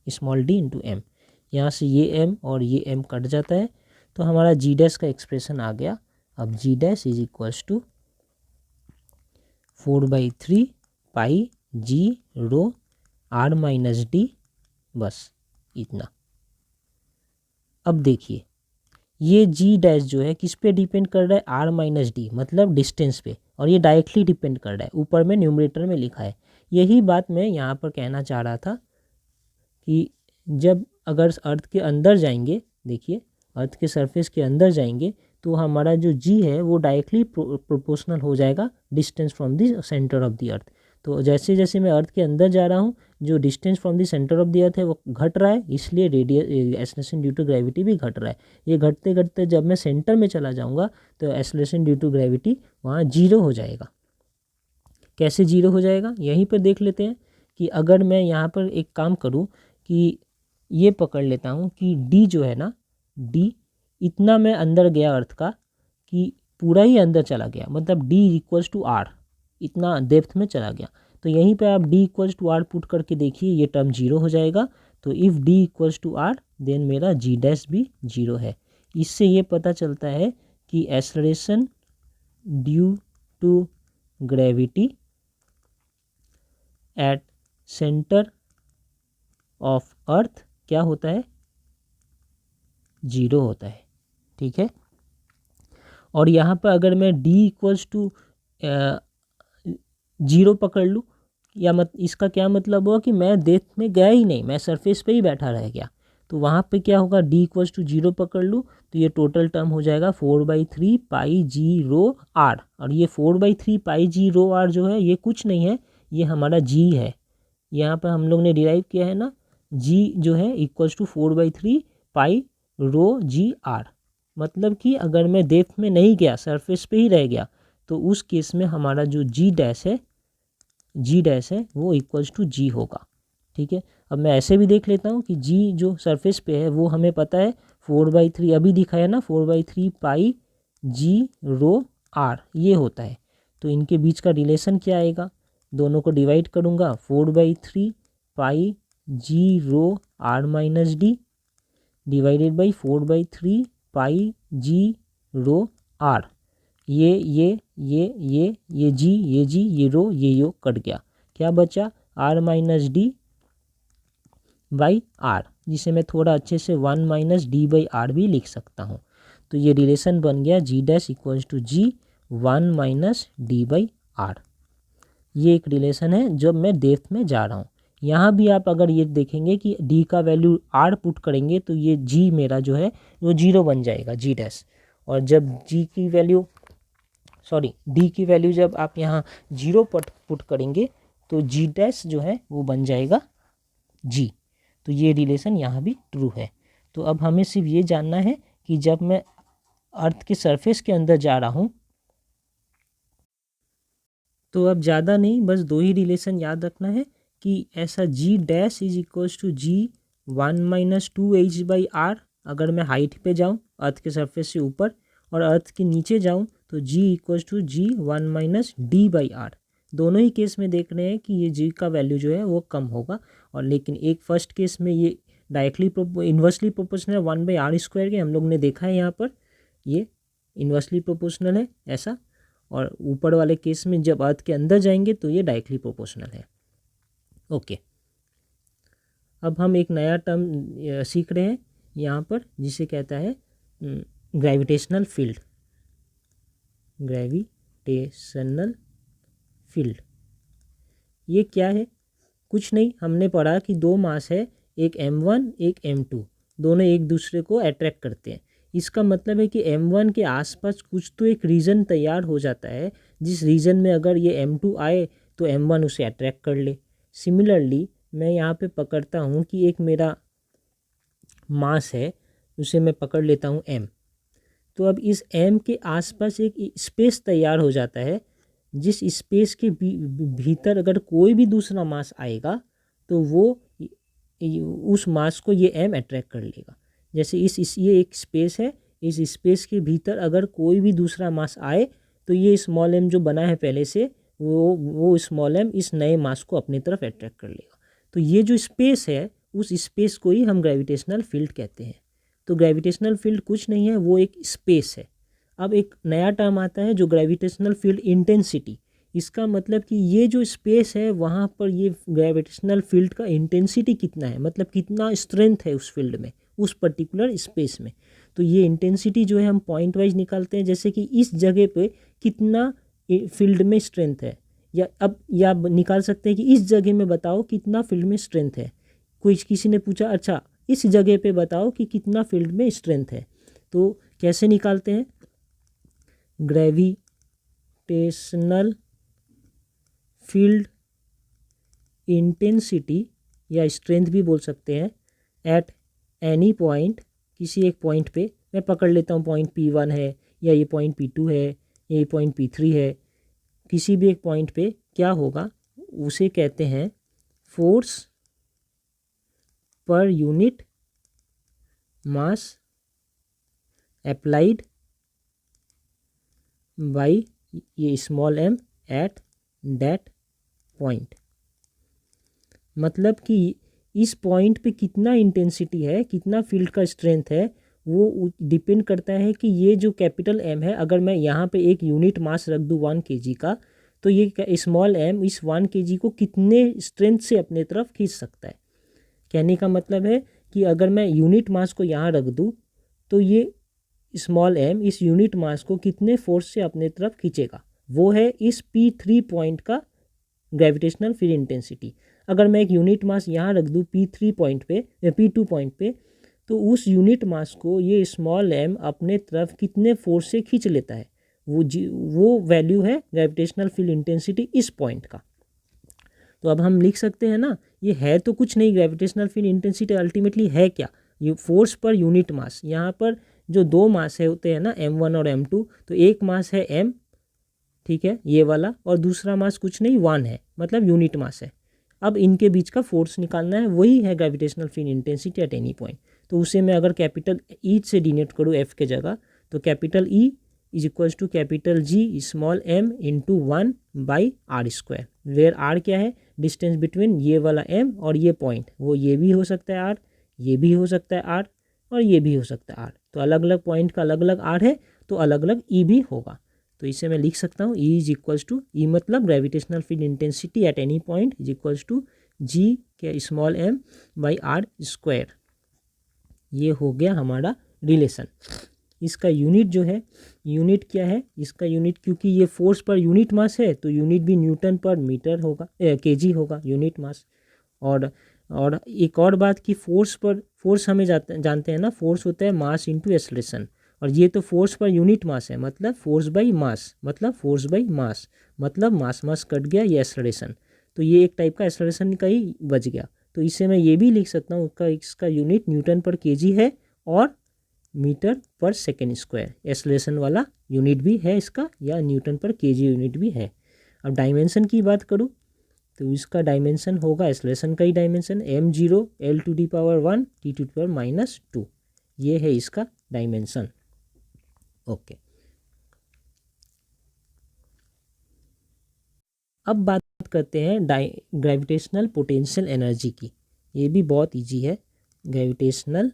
small D into M. यहाँ से ये एम और ये एम कट जाता है, तो हमारा जी डैश का एक्सप्रेशन आ गया। अब G dash is equals to 4/3 pi G rho R minus D, बस इतना। अब देखिए ये जी डैश जो है किस पे डिपेंड कर रहा है, आर माइनस डी मतलब डिस्टेंस पे, और ये डायरेक्टली डिपेंड कर रहा है, ऊपर में न्यूमरेटर में लिखा है। यही बात मैं यहाँ पर कहना चाह रहा था कि जब अगर अर्थ के अंदर जाएंगे, देखिए अर्थ के सरफेस के अंदर जाएंगे तो हमारा जो जी है वो डायरेक्टली प्रोपोर्शनल हो जाएगा distance from the centre of the अर्थ। तो जैसे जैसे मैं अर्थ के अंदर जा रहा हूँ जो distance from the centre of the earth है वो घट रहा है, इसलिए radial acceleration due to gravity भी घट रहा है। ये घटते घटते जब मैं सेंटर में चला जाऊँगा तो एक्सेलरेशन ड्यू टू ग्रेविटी वहाँ जीरो हो जाएगा। कैसे जीरो हो जाएगा यहीं पर देख लेते हैं कि अगर मैं यहाँ पर एक काम करूँ कि ये पकड़ लेता हूँ कि डी जो है ना, डी इतना मैं अंदर गया अर्थ का कि पूरा ही अंदर चला गया, मतलब डी इक्वल्स टू आर, इतना डेप्थ में चला गया। तो यहीं पे आप D equals to R put करके देखिए, ये टर्म जीरो हो जाएगा। तो if D equals to R then मेरा जी डैश भी जीरो है। इससे ये पता चलता है कि acceleration due to gravity at centre of earth क्या होता है, जीरो होता है। ठीक है, और यहाँ पर अगर मैं d इक्वल्स टू जीरो पकड़ लूँ, या इसका क्या मतलब हुआ कि मैं डेप्थ में गया ही नहीं, मैं सरफेस पे ही बैठा रह गया। तो वहाँ पे क्या होगा, d इक्वल्स टू जीरो पकड़ लूँ तो ये टोटल टर्म हो जाएगा 4/3 पाई जी रो आर। और ये 4/3 पाई जी रो आर जो है ये कुछ नहीं है, ये हमारा g है। यहाँ पर हम लोग ने डिराइव किया है ना, g जो है equals to 4/3 pi rho G R. मतलब कि अगर मैं डेप्थ में नहीं गया, सरफेस पे ही रह गया, तो उस केस में हमारा जो जी डैश है वो इक्वल्स टू जी होगा। ठीक है, अब मैं ऐसे भी देख लेता हूँ कि जी जो सरफेस पे है वो हमें पता है 4/3 अभी दिखा है ना, 4/3 पाई जी रो आर ये होता है। तो इनके बीच का रिलेशन क्या आएगा, दोनों को डिवाइड करूँगा, 4/3 pi G rho R minus D divided by 4/3 pi G rho R. ये जी ये रो ये यो कट गया, क्या बचा, R minus D by R, जिसे मैं थोड़ा अच्छे से 1 माइनस डी बाई आर भी लिख सकता हूँ। तो ये रिलेशन बन गया G dash equals to G 1 minus D by R. ये एक रिलेशन है जब मैं डेप्थ में जा रहा हूँ। यहाँ भी आप अगर ये देखेंगे कि d का वैल्यू r पुट करेंगे तो ये g मेरा जो है वो जीरो बन जाएगा, g डैश। और जब d की वैल्यू जब आप यहाँ जीरो पुट करेंगे तो g डैश जो है वो बन जाएगा g। तो ये रिलेशन यहाँ भी ट्रू है। तो अब हमें सिर्फ ये जानना है कि जब मैं अर्थ के सरफेस के अंदर जा रहा हूँ, तो अब ज़्यादा नहीं, बस दो ही रिलेशन याद रखना है कि ऐसा G dash is equals to G 1 minus 2h by R अगर मैं हाइट पे जाऊँ अर्थ के सरफेस से ऊपर, और अर्थ के नीचे जाऊँ तो G equals to G 1 minus D by R. दोनों ही केस में देख रहे हैं कि ये जी का वैल्यू जो है वो कम होगा, और लेकिन एक फर्स्ट केस में ये directly inversely proportional 1 by R square के हम लोग ने देखा है, यहाँ पर ये इन्वर्सली प्रोपोर्शनल है ऐसा। और ऊपर वाले केस में जब अर्थ के अंदर जाएंगे तो ये डायरेक्टली प्रोपोर्शनल है। ओके, अब हम एक नया टर्म सीख रहे हैं यहाँ पर जिसे कहता है ग्रेविटेशनल फील्ड। ग्रेविटेशनल फील्ड ये क्या है? कुछ नहीं, हमने पढ़ा कि दो मास है, एक m1 एक m2, दोनों एक दूसरे को अट्रैक्ट करते हैं। इसका मतलब है कि m1 के आसपास कुछ तो एक रीजन तैयार हो जाता है, जिस रीजन में अगर ये m2 आए तो m1 उसे अट्रैक्ट कर ले। सिमिलरली मैं यहाँ पे पकड़ता हूँ कि एक मेरा मास है, उसे मैं पकड़ लेता हूँ m। तो अब इस m के आसपास एक स्पेस तैयार हो जाता है, जिस स्पेस के भीतर अगर कोई भी दूसरा मास आएगा तो वो उस मास को ये m अट्रैक्ट कर लेगा। जैसे ये एक स्पेस है, इस स्पेस के भीतर अगर कोई भी दूसरा मास आए तो ये स्मॉल m जो बना है पहले से वो स्मॉल m इस नए मास को अपनी तरफ अट्रैक्ट कर लेगा। तो ये जो स्पेस है उस स्पेस को ही हम ग्रेविटेशनल फील्ड कहते हैं। तो ग्रेविटेशनल फील्ड कुछ नहीं है, वो एक स्पेस है। अब एक नया टर्म आता है जो ग्रेविटेशनल फील्ड इंटेंसिटी। इसका मतलब कि ये जो स्पेस है वहाँ पर ये ग्रेविटेशनल फील्ड का इंटेंसिटी कितना है, मतलब कितना स्ट्रेंथ है उस फील्ड में, उस पर्टिकुलर स्पेस में। तो ये इंटेंसिटी जो है हम पॉइंट वाइज निकालते हैं, जैसे कि इस जगह पे कितना फील्ड में स्ट्रेंथ है, या निकाल सकते हैं कि इस जगह में बताओ कितना फील्ड में स्ट्रेंथ है। किसी ने पूछा अच्छा इस जगह पे बताओ कि कितना फील्ड में स्ट्रेंथ है, तो कैसे निकालते हैं? ग्रेविटेशनल फील्ड इंटेंसिटी या स्ट्रेंथ भी बोल सकते हैं, एट एनी पॉइंट, किसी एक पॉइंट पे मैं पकड़ लेता हूँ पॉइंट P1 है, या ये पॉइंट P2 है, या ये पॉइंट P3 है, किसी भी एक पॉइंट पे क्या होगा उसे कहते हैं force per unit mass applied by ये small m at that point. मतलब कि इस पॉइंट पे कितना इंटेंसिटी है, कितना फील्ड का स्ट्रेंथ है, वो डिपेंड करता है कि ये जो कैपिटल M है, अगर मैं यहाँ पे एक यूनिट मास रख दूँ 1 kg का, तो ये स्मॉल m इस 1 kg को कितने स्ट्रेंथ से अपने तरफ खींच सकता है। कहने का मतलब है कि अगर मैं यूनिट मास को यहाँ रख दूँ तो ये स्मॉल m इस यूनिट मास को कितने फोर्स से अपने तरफ खींचेगा, वो है इस P3 पॉइंट का ग्रेविटेशनल फील्ड इंटेंसिटी। अगर मैं एक यूनिट मास यहाँ रख दूँ P3 पॉइंट पे या P2 पॉइंट पे, तो उस यूनिट मास को ये स्मॉल m अपने तरफ कितने फोर्स से खींच लेता है, वो वैल्यू है ग्रेविटेशनल फील्ड इंटेंसिटी इस पॉइंट का। तो अब हम लिख सकते हैं ना, ये है तो कुछ नहीं, ग्रेविटेशनल फील्ड इंटेंसिटी अल्टीमेटली है क्या? ये फोर्स पर यूनिट मास। यहाँ पर जो दो मास है होते हैं ना m1 और m2, तो एक मास है m, ठीक है, ये वाला, और दूसरा मास कुछ नहीं 1 है, मतलब यूनिट मास है। अब इनके बीच का फोर्स निकालना है, वही है gravitational field intensity at any point. तो उसे मैं अगर कैपिटल E से डिनोट करूँ F के जगह, तो capital E is equals to capital G small m into 1 by r square, where r क्या है? डिस्टेंस बिटवीन ये वाला m और ये पॉइंट, वो ये भी हो सकता है r, ये भी हो सकता है r, और ये भी हो सकता है r। तो अलग अलग पॉइंट का अलग अलग r है, तो अलग अलग E भी होगा। तो इसे मैं लिख सकता हूँ E is equals to, E मतलब gravitational field intensity at any point is equals to G के small m by r square. ये हो गया हमारा रिलेशन। इसका यूनिट जो है, यूनिट क्या है इसका यूनिट, क्योंकि ये फोर्स पर यूनिट मास है तो यूनिट भी न्यूटन पर मीटर होगा, kg होगा यूनिट मास। और एक और बात कि फोर्स हमें जानते हैं ना, फोर्स होता है मास इंटू एक्सेलरेशन, और ये तो फोर्स पर यूनिट मास है, मतलब फोर्स बाई मास, मतलब फोर्स बाई मास, मतलब मास कट गया, ये एक्सेलरेशन। तो ये एक टाइप का एक्सेलरेशन का ही बच गया। तो इसे मैं ये भी लिख सकता हूँ, इसका यूनिट न्यूटन पर kg है और मीटर पर सेकेंड स्क्वायर, एक्सेलरेशन वाला यूनिट भी है इसका, या न्यूटन पर kg यूनिट भी है। अब डायमेंशन की बात करूँ तो इसका डायमेंशन होगा एक्सेलरेशन का ही डायमेंशन, m0 L⁻⁴ T⁻⁻², ये है इसका डायमेंशन। ओके, अब बात करते हैं ग्रेविटेशनल पोटेंशियल एनर्जी की। ये भी बहुत इजी है। ग्रेविटेशनल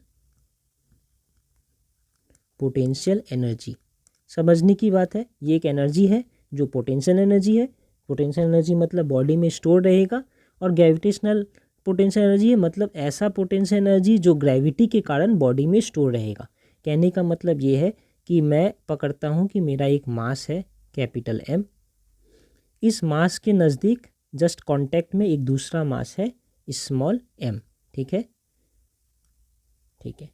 पोटेंशियल एनर्जी समझने की बात है। ये एक एनर्जी है जो पोटेंशियल एनर्जी है, पोटेंशियल एनर्जी मतलब बॉडी में स्टोर रहेगा, और ग्रेविटेशनल पोटेंशियल एनर्जी है मतलब ऐसा पोटेंशियल एनर्जी जो ग्रेविटी के कारण बॉडी में स्टोर रहेगा। कहने का मतलब ये है कि मैं पकड़ता हूँ कि मेरा एक मास है कैपिटल एम, इस मास के नज़दीक जस्ट कांटेक्ट में एक दूसरा मास है स्मॉल एम। ठीक है, ठीक है।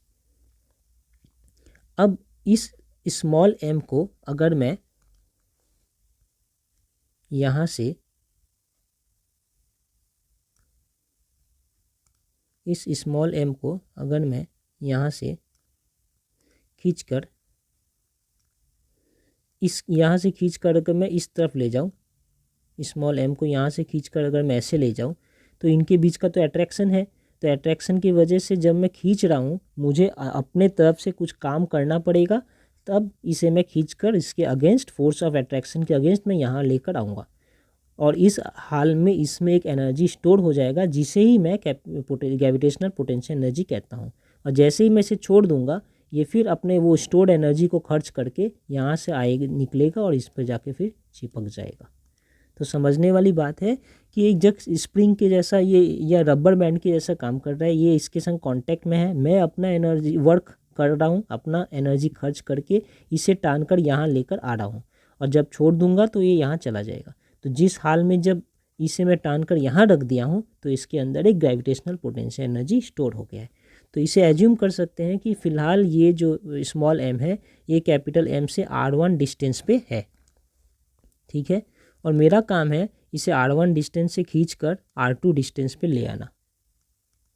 अब इस स्मॉल एम को अगर मैं यहाँ से इस स्मॉल एम को अगर मैं यहाँ से खींचकर यहाँ से खींचकर अगर मैं इस तरफ ले जाऊँ, स्मॉल एम को यहाँ से खींचकर अगर मैं ऐसे ले जाऊँ, तो इनके बीच का तो अट्रैक्शन है, तो अट्रैक्शन की वजह से जब मैं खींच रहा हूँ मुझे अपने तरफ से कुछ काम करना पड़ेगा, तब इसे मैं खींचकर इसके अगेंस्ट, फोर्स ऑफ अट्रैक्शन के अगेंस्ट मैं यहाँ लेकर आऊँगा, और इस हाल में इसमें एक एनर्जी स्टोर हो जाएगा जिसे ही मैं ग्रेविटेशनल पोटेंशियल एनर्जी कहता हूँ। और जैसे ही मैं इसे छोड़ दूंगा, ये फिर अपने वो स्टोर्ड एनर्जी को खर्च करके यहाँ से आएगा, निकलेगा और इस पर जाके फिर चिपक जाएगा। तो समझने वाली बात है कि एक जग स्प्रिंग के जैसा ये या रबर बैंड के जैसा काम कर रहा है, ये इसके संग कांटेक्ट में है, मैं अपना एनर्जी वर्क कर रहा हूँ, अपना एनर्जी खर्च करके इसे टान कर यहाँ लेकर आ रहा हूँ, और जब छोड़ दूंगा तो ये यहाँ चला जाएगा। तो जिस हाल में जब इसे मैं टान कर यहाँ रख दिया हूँ तो इसके अंदर एक ग्रेविटेशनल पोटेंशियल एनर्जी स्टोर हो गया है। तो इसे एज्यूम कर सकते हैं कि फ़िलहाल ये जो स्मॉल एम है ये कैपिटल एम से r1 डिस्टेंस पे है। ठीक है, और मेरा काम है इसे r1 डिस्टेंस से खींच कर r2 डिस्टेंस पे ले आना।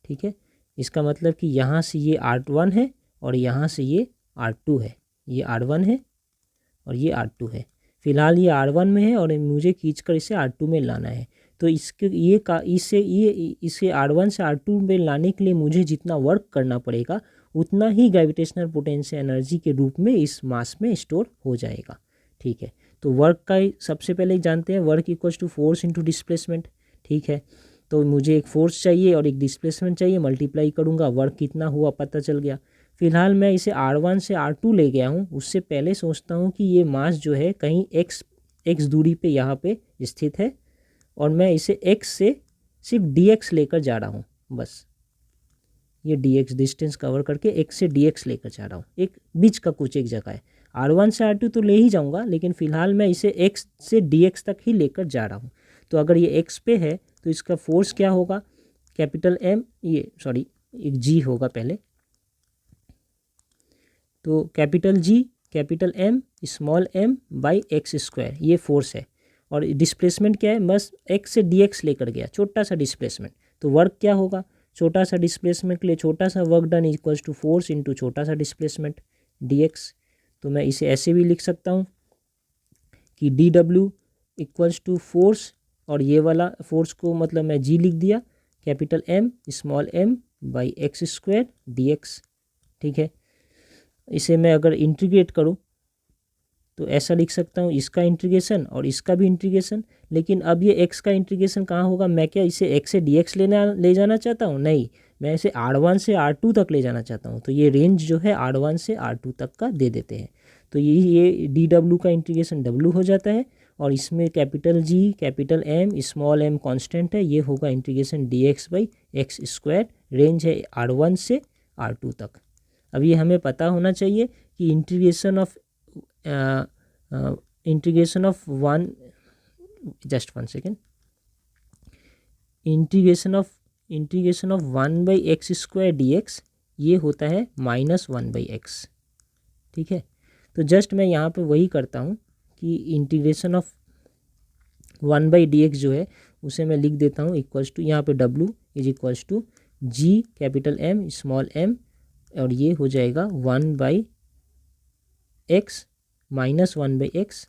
ठीक है, इसका मतलब कि यहाँ से ये r1 है और यहाँ से ये r2 है, ये r1 है और ये r2 है। फ़िलहाल ये r1 में है और मुझे खींचकर इसे r2 में लाना है। तो इसके इसे r1 से r2 में लाने के लिए मुझे जितना वर्क करना पड़ेगा उतना ही ग्रेविटेशनल पोटेंशियल एनर्जी के रूप में इस मास में स्टोर हो जाएगा। ठीक है, तो वर्क का सबसे पहले जानते हैं, work equals to force into displacement. ठीक है, तो मुझे एक फोर्स चाहिए और एक डिस्प्लेसमेंट चाहिए, मल्टीप्लाई करूँगा, वर्क कितना हुआ पता चल गया। फ़िलहाल मैं इसे r1 से r2 ले गया हूँ, उससे पहले सोचता हूँ कि ये मास जो है कहीं x दूरी पे यहाँ पे स्थित है, और मैं इसे x से सिर्फ dx लेकर जा रहा हूँ। बस ये dx डिस्टेंस कवर करके x से dx लेकर जा रहा हूँ, एक बीच का कुछ एक जगह है। r1 से r2 तो ले ही जाऊँगा, लेकिन फ़िलहाल मैं इसे x से dx तक ही लेकर जा रहा हूँ। तो अगर ये x पे है तो इसका फोर्स क्या होगा, कैपिटल M, ये सॉरी एक g होगा पहले, तो capital G capital M small m by x square, ये फोर्स है। और डिस्प्लेसमेंट क्या है, बस x से dx लेकर गया, छोटा सा डिस्प्लेसमेंट। तो वर्क क्या होगा, छोटा सा डिस्प्लेसमेंट के लिए छोटा सा work done equals to force into छोटा सा डिस्प्लेसमेंट dx। तो मैं इसे ऐसे भी लिख सकता हूँ कि dw इक्वल्स टू फोर्स, और ये वाला फोर्स को मतलब मैं g लिख दिया, capital M small m by x square dx। ठीक है, इसे मैं अगर इंटीग्रेट करूँ तो ऐसा लिख सकता हूँ, इसका इंटीग्रेशन और इसका भी इंटीग्रेशन। लेकिन अब ये x का इंटीग्रेशन कहाँ होगा, मैं क्या इसे x से dx ले जाना चाहता हूँ, नहीं, मैं इसे r1 से r2 तक ले जाना चाहता हूँ। तो ये रेंज जो है r1 से r2 तक का दे देते हैं। तो ये dw का इंटीग्रेशन w हो जाता है, और इसमें capital G capital M small m constant है, ये होगा integration dx by x square, range है r1 से r2 तक। अब ये हमें पता होना चाहिए कि integration of one, just one second, integration of 1 by x square dx ये होता है -1 बाई एक्स। ठीक है, तो जस्ट मैं यहाँ पे वही करता हूँ कि इंटीग्रेशन ऑफ 1 बाई dx जो है उसे मैं लिख देता हूँ इक्वल्स टू, यहाँ पे w is equals to g capital M small m, और ये हो जाएगा 1 by X -1 by X,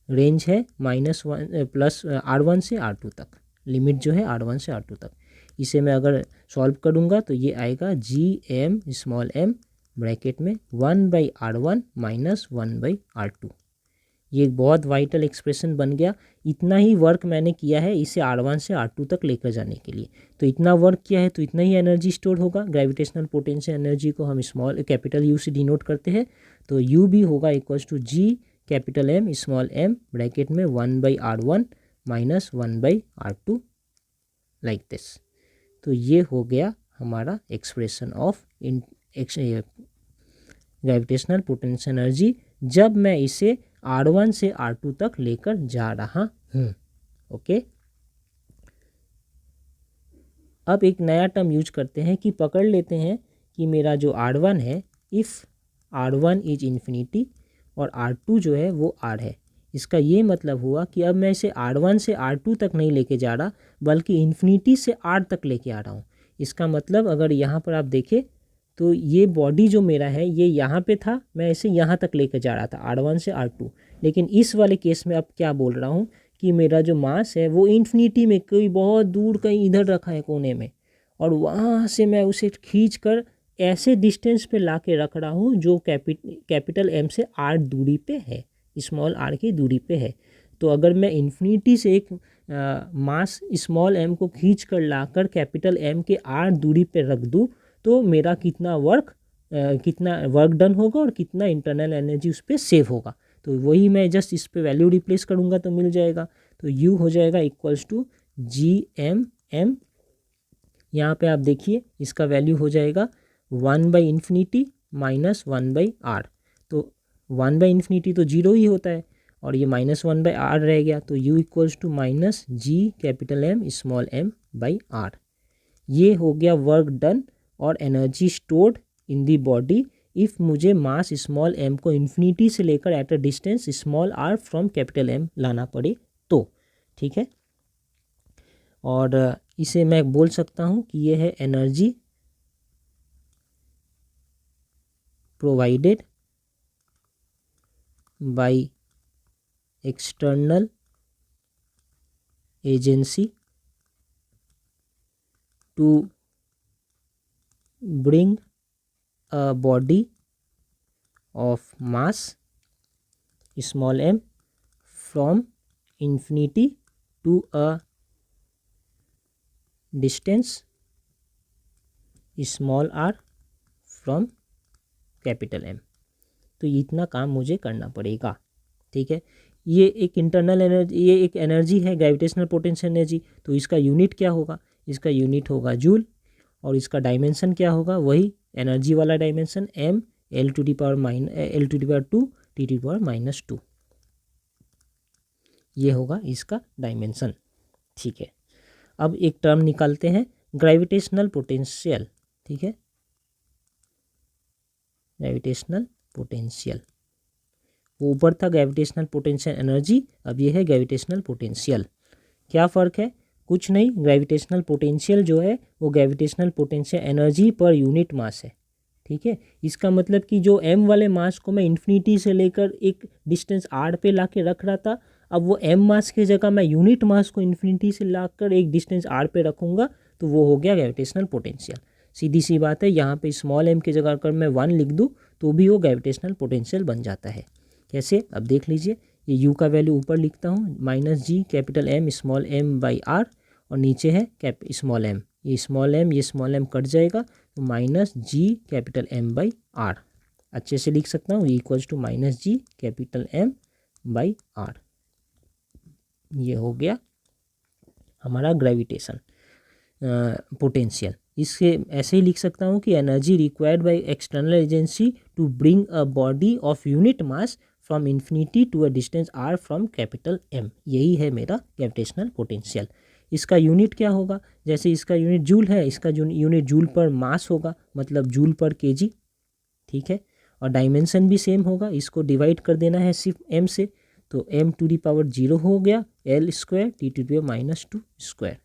range है -1 प्लस r1 से r2 तक, लिमिट जो है r1 से r2 तक। इसे मैं अगर सॉल्व करूँगा तो ये आएगा gm स्मॉल m ब्रैकेट में 1 बाई r1 -1 बाई r2। ये एक बहुत वाइटल एक्सप्रेशन बन गया। इतना ही वर्क मैंने किया है इसे r1 से r2 तक लेकर जाने के लिए। तो इतना वर्क किया है तो इतना ही एनर्जी स्टोर होगा। ग्रेविटेशनल पोटेंशियल एनर्जी को हम स्मॉल कैपिटल U से डिनोट करते हैं, तो U भी होगा equals to G capital M small m bracket में 1/r1 minus 1/r2 like this. तो ये हो गया हमारा expression of gravitational potential energy जब मैं इसे r1 से r2 तक लेकर जा रहा हूँ। ओके, अब एक नया टर्म यूज करते हैं कि पकड़ लेते हैं कि मेरा जो r1 है, इफ़ r1 इज इन्फिनिटी और r2 जो है वो r है। इसका ये मतलब हुआ कि अब मैं इसे r1 से r2 तक नहीं लेके जा रहा बल्कि इन्फिनिटी से r तक लेके आ रहा हूँ। इसका मतलब अगर यहाँ पर आप देखें तो ये बॉडी जो मेरा है ये यहाँ पे था, मैं इसे यहाँ तक लेकर जा रहा था r1 से r2, लेकिन इस वाले केस में अब क्या बोल रहा हूँ कि मेरा जो मास है वो इन्फिनिटी में कोई बहुत दूर कहीं इधर रखा है कोने में, और वहाँ से मैं उसे खींच कर ऐसे डिस्टेंस पे ला के रख रहा हूँ जो कैपिटल एम से r दूरी पे है, स्मॉल r की दूरी पे है। तो अगर मैं इन्फिनिटी से एक मास स्मॉल m को खींच कर ला कर कैपिटल M के r दूरी पे रख दूँ तो मेरा कितना वर्क डन होगा और कितना इंटरनल एनर्जी उस पर सेव होगा। तो वही मैं जस्ट इस पे वैल्यू रिप्लेस करूँगा तो मिल जाएगा। तो U हो जाएगा इक्वल्स टू GMM। यहाँ पे आप देखिए इसका वैल्यू हो जाएगा 1/∞ माइनस 1/r। तो 1/∞ तो 0 ही होता है और ये -1/r रह गया, तो U equals to minus G capital M small m/r। ये हो गया वर्क डन और energy stored in the body if मुझे मास स्मॉल m को इन्फिनिटी से लेकर at a distance small r from capital M लाना पड़े तो। ठीक है, और इसे मैं बोल सकता हूँ कि ये है energy provided by external agency to bring a body of mass small m from infinity to a distance small r from capital M। तो इतना काम मुझे करना पड़ेगा। ठीक है, ये एक इंटरनल एनर्जी, ये एक एनर्जी है ग्रेविटेशनल पोटेंशियल एनर्जी। तो इसका यूनिट क्या होगा? इसका यूनिट होगा जूल, और इसका डायमेंशन क्या होगा? वही एनर्जी वाला डायमेंशन m L⁻2 T⁻²। ये होगा इसका डायमेंशन। ठीक है, अब एक टर्म निकालते हैं ग्रेविटेशनल पोटेंशियल। ठीक है, ग्रेविटेशनल पोटेंशियल, ऊपर था ग्रेविटेशनल पोटेंशियल एनर्जी, अब ये है ग्रेविटेशनल पोटेंशियल। क्या फ़र्क है? कुछ नहीं, ग्रेविटेशनल पोटेंशियल जो है वो ग्रेविटेशनल पोटेंशियल एनर्जी पर यूनिट मास है। ठीक है, इसका मतलब कि जो m वाले मास को मैं इन्फिनिटी से लेकर एक डिस्टेंस r पे ला के रख रहा था, अब वो m मास की जगह मैं यूनिट मास को इन्फिनिटी से ला कर एक डिस्टेंस r पे रखूँगा, तो वो हो गया ग्रेविटेशनल पोटेंशियल। सीधी सी बात है, यहाँ पे स्मॉल m की जगह अगर मैं 1 लिख दूँ तो भी वो ग्रेविटेशनल पोटेंशियल बन जाता है। कैसे? अब देख लीजिए, ये u का वैल्यू ऊपर लिखता हूँ -g capital M small m/r, और नीचे है स्मॉल m, ये स्मॉल m कट जाएगा तो -g कैपिटल M/r। अच्छे से लिख सकता हूँ, equals to -g capital M/r। ये हो गया हमारा ग्रेविटेशन पोटेंशियल। इससे ऐसे ही लिख सकता हूँ कि energy required by external agency to bring a body of unit mass from infinity to a distance r from capital M। यही है मेरा ग्रेविटेशनल पोटेंशियल। इसका यूनिट क्या होगा? जैसे इसका यूनिट जूल है, इसका यूनिट जूल पर मास होगा, मतलब जूल पर kg। ठीक है, और डायमेंशन भी सेम होगा, इसको डिवाइड कर देना है सिर्फ m से, तो m⁻0 हो गया L² T⁻²²।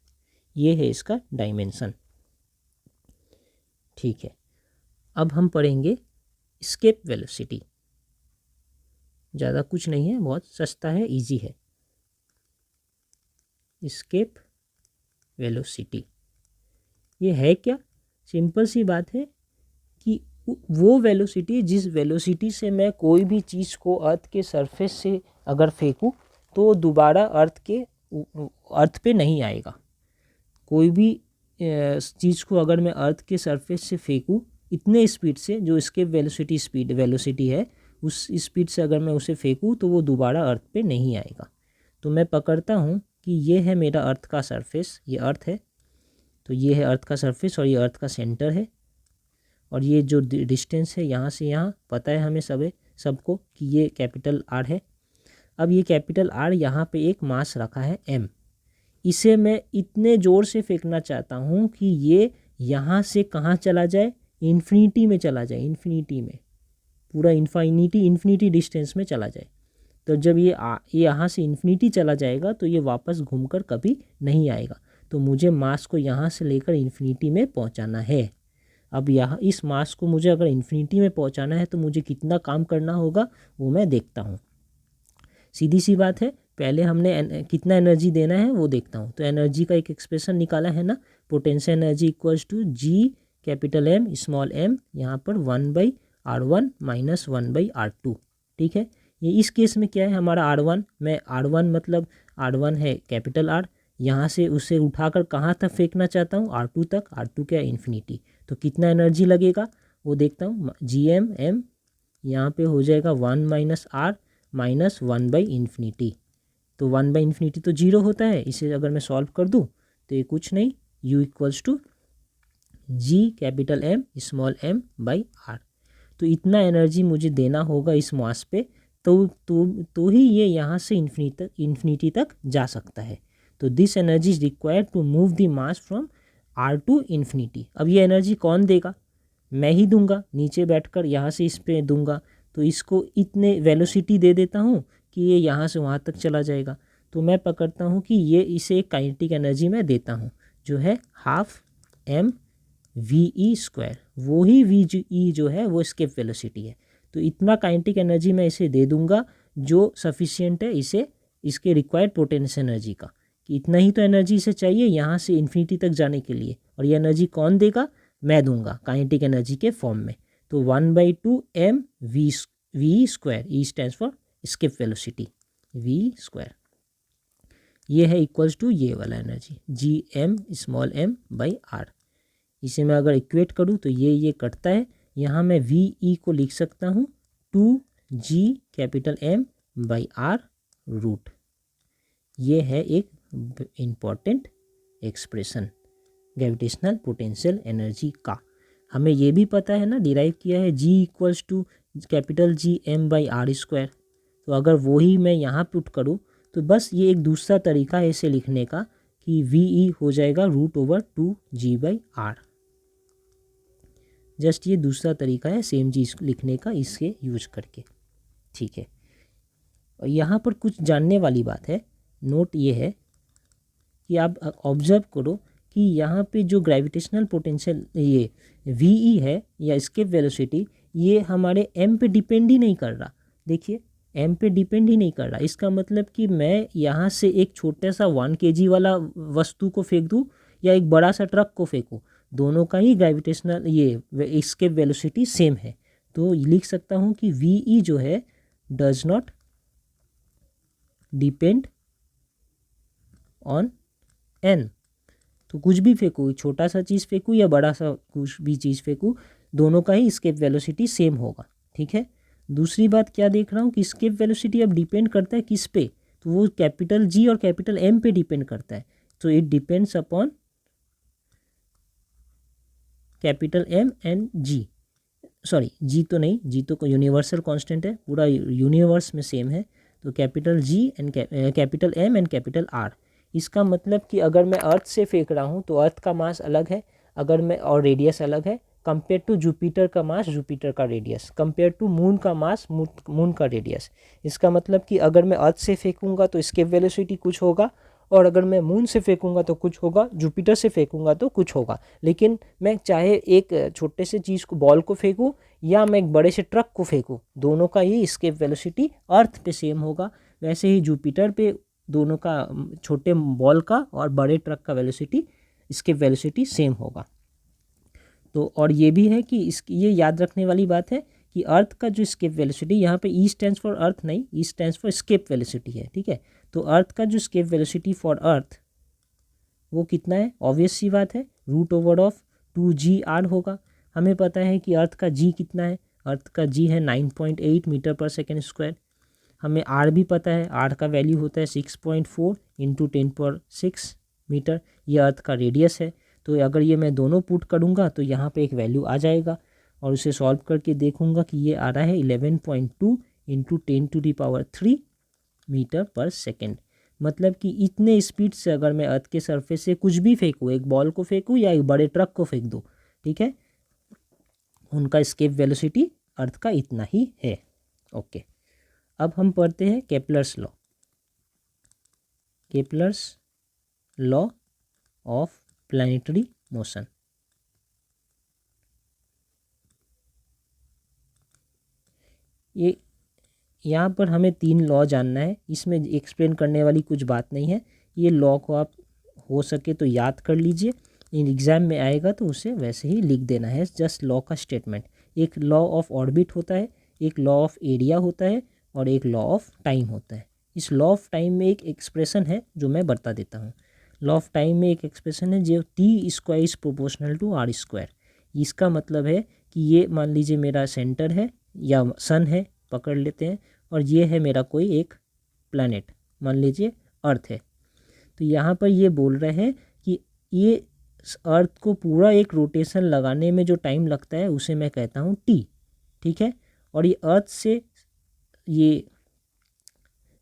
ये है इसका डायमेंशन। ठीक है, अब हम पढ़ेंगे एस्केप वेलोसिटी। ज़्यादा कुछ नहीं है, बहुत सस्ता है, इजी है। एस्केप वेलोसिटी ये है क्या? सिंपल सी बात है कि वो वेलोसिटी जिस वेलोसिटी से मैं कोई भी चीज़ को अर्थ के सरफेस से अगर फेंकूँ तो दोबारा अर्थ पे नहीं आएगा। कोई भी चीज़ को अगर मैं अर्थ के सरफेस से फेंकूँ इतने स्पीड से, जो एस्केप वेलोसिटी है, उस स्पीड से अगर मैं उसे फेंकूँ तो वो दोबारा अर्थ पे नहीं आएगा। तो मैं पकड़ता हूँ कि ये है मेरा अर्थ का सरफेस, ये अर्थ है, तो ये है अर्थ का सरफेस और ये अर्थ का सेंटर है, और ये जो डिस्टेंस है यहाँ से यहाँ पता है हमें सबको कि ये कैपिटल आर है। अब ये कैपिटल आर यहाँ पे एक मास रखा है एम, इसे मैं इतने ज़ोर से फेंकना चाहता हूँ कि ये यहाँ से कहाँ चला जाए, इन्फिनिटी में चला जाए, इन्फिनिटी में, पूरा इन्फिनिटी डिस्टेंस में चला जाए। तो जब ये यहाँ से इन्फिनिटी चला जाएगा तो ये वापस घूमकर कभी नहीं आएगा। तो मुझे मास को यहाँ से लेकर इन्फिनिटी में पहुँचाना है। अब यहाँ इस मास को मुझे अगर इन्फिनिटी में पहुँचाना है तो मुझे कितना काम करना होगा वो मैं देखता हूँ। सीधी सी बात है, पहले हमने कितना एनर्जी देना है वो देखता हूँ। तो एनर्जी का एक एक्सप्रेशन निकाला है ना, potential energy equals to G capital M small m, यहाँ पर 1/r1 माइनस 1/r2। ठीक है, ये इस केस में क्या है हमारा r1, मैं r1 मतलब r1 है कैपिटल आर, यहाँ से उसे उठाकर कहाँ तक फेंकना चाहता हूँ, r2 तक, r2 क्या है इन्फिनिटी। तो कितना एनर्जी लगेगा वो देखता हूँ, जी एम यहाँ पे हो जाएगा 1 माइनस r माइनस 1/इन्फिनिटी। तो 1/इन्फिनिटी तो 0 होता है, इसे अगर मैं सॉल्व कर दूँ तो ये कुछ नहीं, u equals to G capital M small m by R. तो इतना एनर्जी मुझे देना होगा इस मास पे, तो ही ये यहाँ से इन्फिनिटी तक जा सकता है। तो this energy is required to move the mass from R to infinity. अब ये एनर्जी कौन देगा, मैं ही दूंगा, नीचे बैठकर यहाँ से इस पे दूंगा। तो इसको इतने वेलोसिटी दे देता हूँ कि ये यहाँ से वहाँ तक चला जाएगा। तो मैं पकड़ता हूँ कि ये इसे एक काइनेटिक एनर्जी मैं देता हूँ जो है half M V E square, वो ही वी ई जो है वो एस्केप वेलोसिटी है। तो इतना काइनेटिक एनर्जी मैं इसे दे दूंगा जो सफिशिएंट है इसे इसके रिक्वायर्ड पोटेंशियल एनर्जी का, कि इतना ही तो एनर्जी इसे चाहिए यहाँ से इन्फिनिटी तक जाने के लिए। और ये एनर्जी कौन देगा, मैं दूंगा काइनेटिक एनर्जी के फॉर्म में। तो 1/2 M V square, E stands for escape velocity, V square, ये है इक्वल्स टू ये वाला energy G M small m by R. इसे मैं अगर इक्वेट करूँ तो ये कटता है, यहाँ मैं वी ई को लिख सकता हूँ 2g capital M by R root. ये है एक important expression gravitational potential energy का। हमें ये भी पता है ना, डिराइव किया है g equals to capital G M by R square. तो अगर वही मैं यहाँ पुट करूँ तो बस ये एक दूसरा तरीका है इसे लिखने का कि वी ई हो जाएगा √2g/r। जस्ट ये दूसरा तरीका है सेम चीज़ लिखने का इसके यूज करके। ठीक है, और यहाँ पर कुछ जानने वाली बात है, नोट ये है कि आप ऑब्जर्व करो कि यहाँ पे जो ग्रेविटेशनल पोटेंशियल ये वी ई है या एस्केप वेलोसिटी, ये हमारे एम पे डिपेंड ही नहीं कर रहा। देखिए एम पे डिपेंड ही नहीं कर रहा। इसका मतलब कि मैं यहाँ से एक छोटा सा 1 kg वाला वस्तु को फेंक दूँ या एक बड़ा सा ट्रक को फेंकूँ, दोनों का ही ग्रेविटेशनल ये एस्केप वेलोसिटी सेम है। तो लिख सकता हूँ कि वी ई जो है does not depend on an. तो कुछ भी फेंकूँ, छोटा सा चीज़ फेंकूँ या बड़ा सा कुछ भी चीज़ फेंकूँ, दोनों का ही एस्केप वेलोसिटी सेम होगा। ठीक है, दूसरी बात क्या देख रहा हूँ कि एस्केप वेलोसिटी अब डिपेंड करता है किस पे, तो वो कैपिटल जी और कैपिटल एम पे डिपेंड करता है। तो it depends upon capital M and G, sorry G तो नहीं, जी तो यूनिवर्सल कांस्टेंट है, पूरा यूनिवर्स में सेम है। तो capital G and capital M and capital R. इसका मतलब कि अगर मैं अर्थ से फेंक रहा हूँ तो अर्थ का मास अलग है, अगर मैं और रेडियस अलग है, कंपेयर टू जुपिटर का मास जुपिटर का रेडियस, कंपेयर टू मून का मास मून का रेडियस। इसका मतलब कि अगर मैं अर्थ से फेंकूंगा तो एस्केप वेलोसिटी कुछ होगा, और अगर मैं मून से फेंकूंगा तो कुछ होगा, जुपिटर से फेंकूंगा तो कुछ होगा। लेकिन मैं चाहे एक छोटे से चीज़ को, बॉल को फेंकूँ या मैं एक बड़े से ट्रक को फेंकूँ, दोनों का ही एस्केप वेलोसिटी अर्थ पे सेम होगा। वैसे ही जुपिटर पे दोनों का, छोटे बॉल का और बड़े ट्रक का वेलोसिटी, एस्केप वेलोसिटी सेम होगा। तो और ये भी है कि ये याद रखने वाली बात है कि अर्थ का जो एस्केप वेलोसिटी, यहाँ पे ई स्टैंड्स फॉर अर्थ नहीं, ई स्टैंड्स फॉर एस्केप वेलोसिटी है। ठीक है, तो अर्थ का जो एस्केप वेलोसिटी फॉर अर्थ वो कितना है, ऑब्वियस सी बात है, √2g/r होगा। हमें पता है कि अर्थ का जी कितना है, अर्थ का जी है 9.8 मीटर पर सेकेंड स्क्वायर। हमें आर भी पता है, आर का वैल्यू होता है 6.4 इंटू 10⁶ मीटर। ये अर्थ का रेडियस है। तो अगर ये मैं दोनों पुट करूँगा तो यहाँ पे एक वैल्यू आ जाएगा और उसे सॉल्व करके देखूँगा कि ये आ रहा है 11.2 इंटू 10⁻³ मीटर पर सेकेंड। मतलब कि इतने स्पीड से अगर मैं अर्थ के सरफेस से कुछ भी फेंकूँ, एक बॉल को फेंकूँ या एक बड़े ट्रक को फेंक दूँ, ठीक है, उनका एस्केप वेलोसिटी अर्थ का इतना ही है। ओके, अब हम पढ़ते हैं Kepler's law. Kepler's law of planetary motion. ये यहाँ पर हमें 3 लॉ जानना है, इसमें एक्सप्लेन करने वाली कुछ बात नहीं है। ये लॉ को आप हो सके तो याद कर लीजिए, इन एग्ज़ाम में आएगा तो उसे वैसे ही लिख देना है, जस्ट लॉ का स्टेटमेंट। एक लॉ ऑफ ऑर्बिट होता है, एक लॉ ऑफ एरिया होता है और एक लॉ ऑफ टाइम होता है। इस लॉ ऑफ टाइम में एक एक्सप्रेशन है जो मैं बता देता हूँ। लॉ ऑफ टाइम में एक एक्सप्रेशन है जो T² is proportional to R²। इसका मतलब है कि ये मान लीजिए मेरा सेंटर है या सन है, पकड़ लेते हैं, और ये है मेरा कोई एक प्लैनेट, मान लीजिए अर्थ है। तो यहाँ पर ये बोल रहे हैं कि ये अर्थ को पूरा एक रोटेशन लगाने में जो टाइम लगता है उसे मैं कहता हूँ T, ठीक है। और ये अर्थ से ये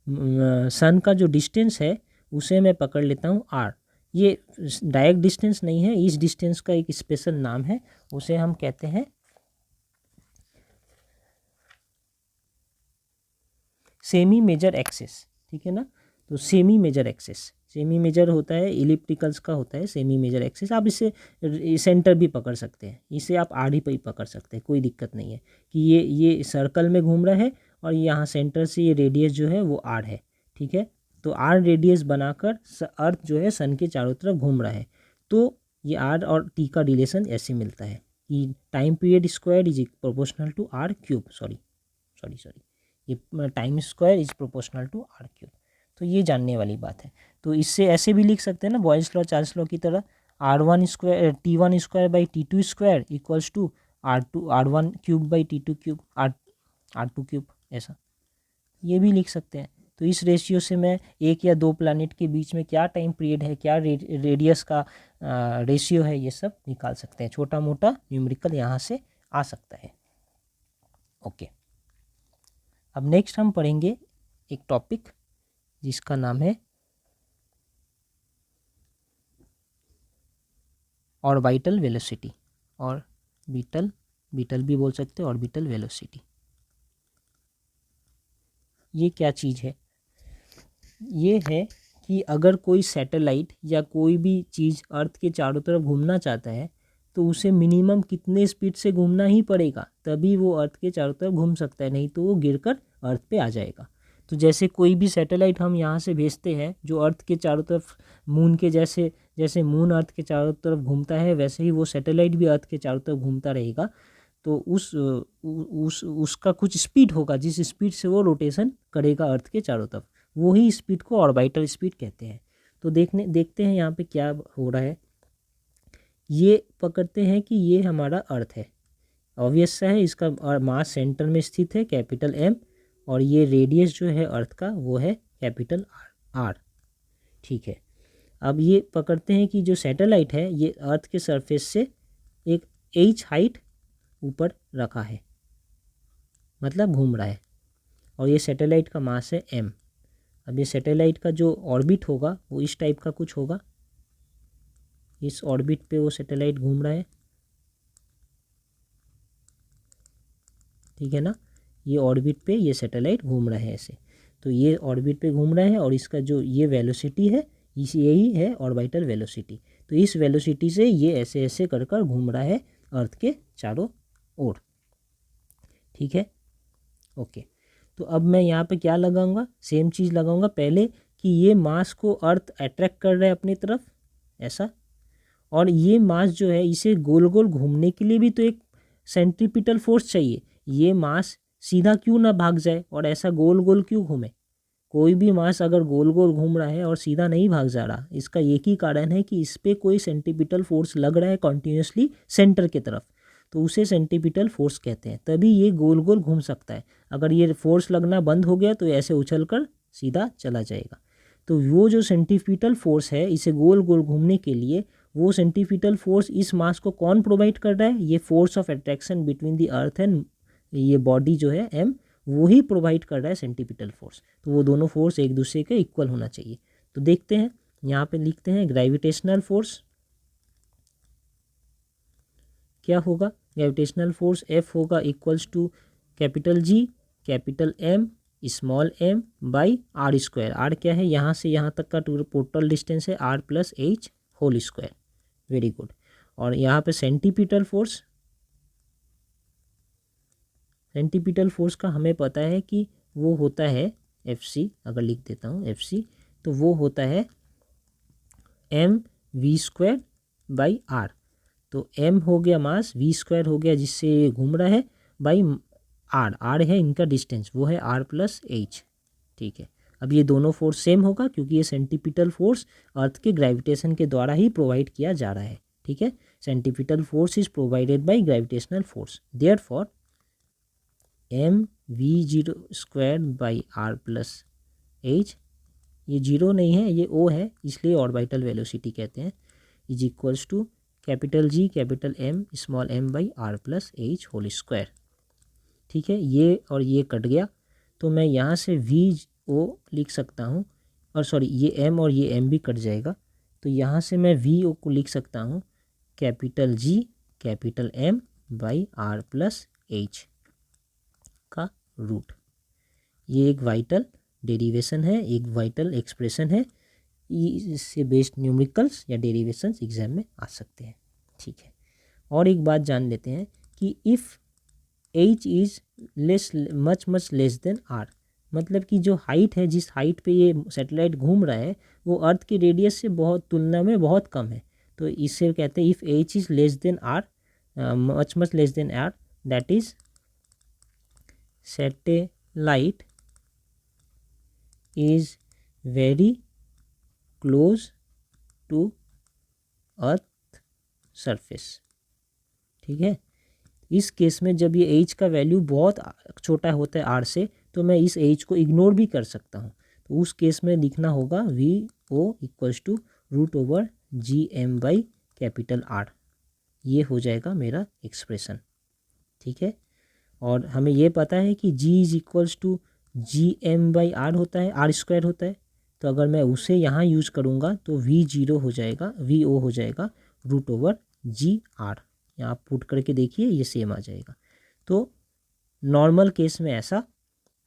सन का जो डिस्टेंस है उसे मैं पकड़ लेता हूँ R। ये डायरेक्ट डिस्टेंस नहीं है, इस डिस्टेंस का एक स्पेशल नाम है, उसे हम कहते हैं सेमी मेजर एक्सिस, ठीक है ना। तो semi major axis, semi major होता है इलिप्टिकल्स का होता है सेमी मेजर एक्सिस। आप इसे सेंटर भी पकड़ सकते हैं, इसे आप आर ही पर ही पकड़ सकते हैं, कोई दिक्कत नहीं है कि ये सर्कल में घूम रहा है और यहाँ सेंटर से ये रेडियस जो है वो आर है, ठीक है। तो आर रेडियस बनाकर अर्थ जो है सन के चारों तरफ घूम रहा है। तो ये आर और टी का रिलेशन ऐसे मिलता है कि time period square is proportional to R³, sorry ये time square is proportional to R³। तो ये जानने वाली बात है। तो इससे ऐसे भी लिख सकते हैं ना, बॉयल्स लॉ, चार्ल्स लॉ की तरह, T1² equals to R1³ R2³, ऐसा ये भी लिख सकते हैं। तो इस रेशियो से मैं एक या दो प्लैनेट के बीच में क्या टाइम पीरियड है, क्या रेडियस का रेशियो है, ये सब निकाल सकते हैं। छोटा मोटा न्यूमेरिकल यहाँ से आ सकता है। ओके, अब नेक्स्ट हम पढ़ेंगे एक टॉपिक जिसका नाम है ऑर्बिटल वेलोसिटी, और बीटल भी बोल सकते हैं, ऑर्बिटल वेलोसिटी। ये क्या चीज़ है? ये है कि अगर कोई सैटेलाइट या कोई भी चीज़ अर्थ के चारों तरफ घूमना चाहता है तो उसे मिनिमम कितने स्पीड से घूमना ही पड़ेगा, तभी वो अर्थ के चारों तरफ घूम सकता है, नहीं तो वो गिरकर अर्थ पे आ जाएगा। तो जैसे कोई भी सैटेलाइट हम यहाँ से भेजते हैं जो अर्थ के चारों तरफ मून के जैसे मून अर्थ के चारों तरफ घूमता है, वैसे ही वो सैटेलाइट भी अर्थ के चारों तरफ घूमता रहेगा। तो उसका कुछ स्पीड होगा जिस स्पीड से वो रोटेशन करेगा अर्थ के चारों तरफ, वही स्पीड को ऑर्बिटल स्पीड कहते हैं। तो देखते हैं यहाँ पे क्या हो रहा है। ये पकड़ते हैं कि ये हमारा अर्थ है, ऑब्वियस सा है, इसका मास सेंटर में स्थित है कैपिटल M, और ये रेडियस जो है अर्थ का वो है कैपिटल R, ठीक है। अब ये पकड़ते हैं कि जो सैटेलाइट है ये अर्थ के सरफेस से एक h हाइट ऊपर रखा है, मतलब घूम रहा है, और ये सैटेलाइट का मास है M। अब ये सैटेलाइट का जो ऑर्बिट होगा वो इस टाइप का कुछ होगा, इस ऑर्बिट पे वो सैटेलाइट घूम रहा है, ठीक है ना। ये ऑर्बिट पे ये सैटेलाइट घूम रहा है ऐसे, तो ये ऑर्बिट पे घूम रहा है और इसका जो ये वेलोसिटी है यही है ऑर्बिटल वेलोसिटी। तो इस वेलोसिटी से ये ऐसे ऐसे कर कर घूम रहा है अर्थ के चारों ओर, ठीक है। ओके, तो अब मैं यहाँ पे क्या लगाऊंगा, सेम चीज़ लगाऊंगा पहले कि ये मास को अर्थ अट्रैक्ट कर रहा है अपनी तरफ ऐसा, और ये मास जो है इसे गोल गोल घूमने के लिए भी तो एक सेंट्रीपिटल फोर्स चाहिए। ये मास सीधा क्यों ना भाग जाए और ऐसा गोल गोल क्यों घूमे? कोई भी मास अगर गोल गोल घूम रहा है और सीधा नहीं भाग जा रहा, इसका एक ही कारण है कि इस पर कोई सेंट्रीपिटल फोर्स लग रहा है कॉन्टीन्यूसली सेंटर की तरफ। तो उसे सेंटीपिटल फोर्स कहते हैं, तभी ये गोल गोल घूम सकता है। अगर ये फोर्स लगना बंद हो गया तो ऐसे उछल कर सीधा चला जाएगा। तो वो जो सेंटीपिटल फोर्स है इसे गोल गोल घूमने के लिए, वो सेंटीपिटल फोर्स इस मास को कौन प्रोवाइड कर रहा है, ये force of attraction between the earth and ये बॉडी जो है एम, वो ही प्रोवाइड कर रहा है सेंटीपिटल फोर्स। तो वो दोनों फोर्स एक दूसरे के इक्वल होना चाहिए। तो देखते हैं, यहाँ पे लिखते हैं ग्रेविटेशनल फोर्स क्या होगा। ग्रेविटेशनल फोर्स एफ होगा equals to capital G capital M small m by R square. R क्या है, यहाँ से यहाँ तक का टोटल डिस्टेंस है R plus H whole square. Very good. और यहाँ पे सेंटीपिटल फोर्स, सेंटीपिटल फोर्स का हमें पता है कि वो होता है एफ सी, अगर लिख देता हूँ एफ सी, तो वो होता है M V square by R. तो एम हो गया मास, वी स्क्वायर हो गया जिससे ये घूम रहा है, बाई आर, आर है इनका डिस्टेंस, वो है आर प्लस एच। ठीक है, अब ये दोनों फोर्स सेम होगा क्योंकि ये सेंटीपिटल फोर्स अर्थ के ग्रेविटेशन के द्वारा ही प्रोवाइड किया जा रहा है। ठीक है, centripetal force is provided by gravitational force, therefore M V zero square by R plus H, ये जीरो नहीं है ये ओ है इसलिए ऑर्बिटल वेलोसिटी कहते हैं, is equals to capital G capital M small m by R plus H whole square. ठीक है, ये और ये कट गया तो मैं यहाँ से वी ओ लिख सकता हूँ, और सॉरी ये एम और ये एम भी कट जाएगा, तो यहाँ से मैं वी ओ को लिख सकता हूँ capital G capital M by R plus H का रूट। ये एक वाइटल डेरिवेशन है, एक वाइटल एक्सप्रेशन है, इससे बेस्ड न्यूमेरिकल्स या डेरिवेशंस एग्जाम में आ सकते हैं। ठीक है, और एक बात जान लेते हैं कि if H is less much much less than R, मतलब कि जो हाइट है, जिस हाइट पे ये सैटेलाइट घूम रहा है वो अर्थ के रेडियस से बहुत तुलना में बहुत कम है, तो इससे कहते हैं if H is less than R much much less than R, that is satellite is very close to earth surface. ठीक है, इस केस में जब ये एच का वैल्यू बहुत छोटा होता है आर से, तो मैं इस एच को इग्नोर भी कर सकता हूँ, तो उस केस में लिखना होगा V O equals to root over G M by capital R, ये हो जाएगा मेरा एक्सप्रेशन। ठीक है, और हमें ये पता है कि G is equals to G M by R होता है, आर स्क्वायर होता है, तो अगर मैं उसे यहाँ यूज़ करूँगा तो वी जीरो हो जाएगा, वी ओ हो जाएगा रूट ओवर जी आर, यहाँ पुट करके देखिए ये सेम आ जाएगा। तो नॉर्मल केस में ऐसा,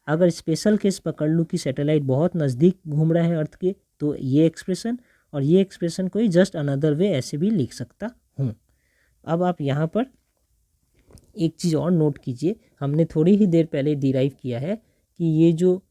अगर स्पेशल केस पकड़ लूँ कि सैटेलाइट बहुत नज़दीक घूम रहा है अर्थ के, तो ये एक्सप्रेशन और ये एक्सप्रेशन को ही जस्ट अनदर वे ऐसे भी लिख सकता हूँ। अब आप यहाँ पर एक चीज़ और नोट कीजिए, हमने थोड़ी ही देर पहले डिराइव किया है कि ये जो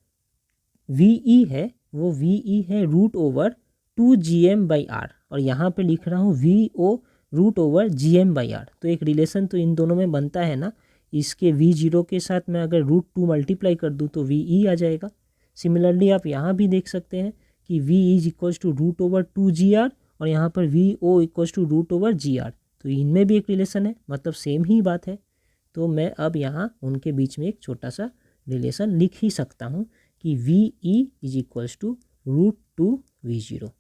वी ई है वो वी ई है root over two G M by R, और यहाँ पे लिख रहा हूँ V O root over G M by R, तो एक रिलेशन तो इन दोनों में बनता है ना, इसके वी जीरो के साथ मैं अगर रूट टू मल्टीप्लाई कर दूँ तो वी ई आ जाएगा। सिमिलरली आप यहाँ भी देख सकते हैं कि V is equals to root over two G R, और यहाँ पर V O equals to root over G R, तो इनमें भी एक रिलेशन है, मतलब सेम ही बात है। तो मैं अब यहाँ उनके बीच में एक छोटा सा रिलेशन लिख ही सकता हूँ कि V E is equals to root two V zero,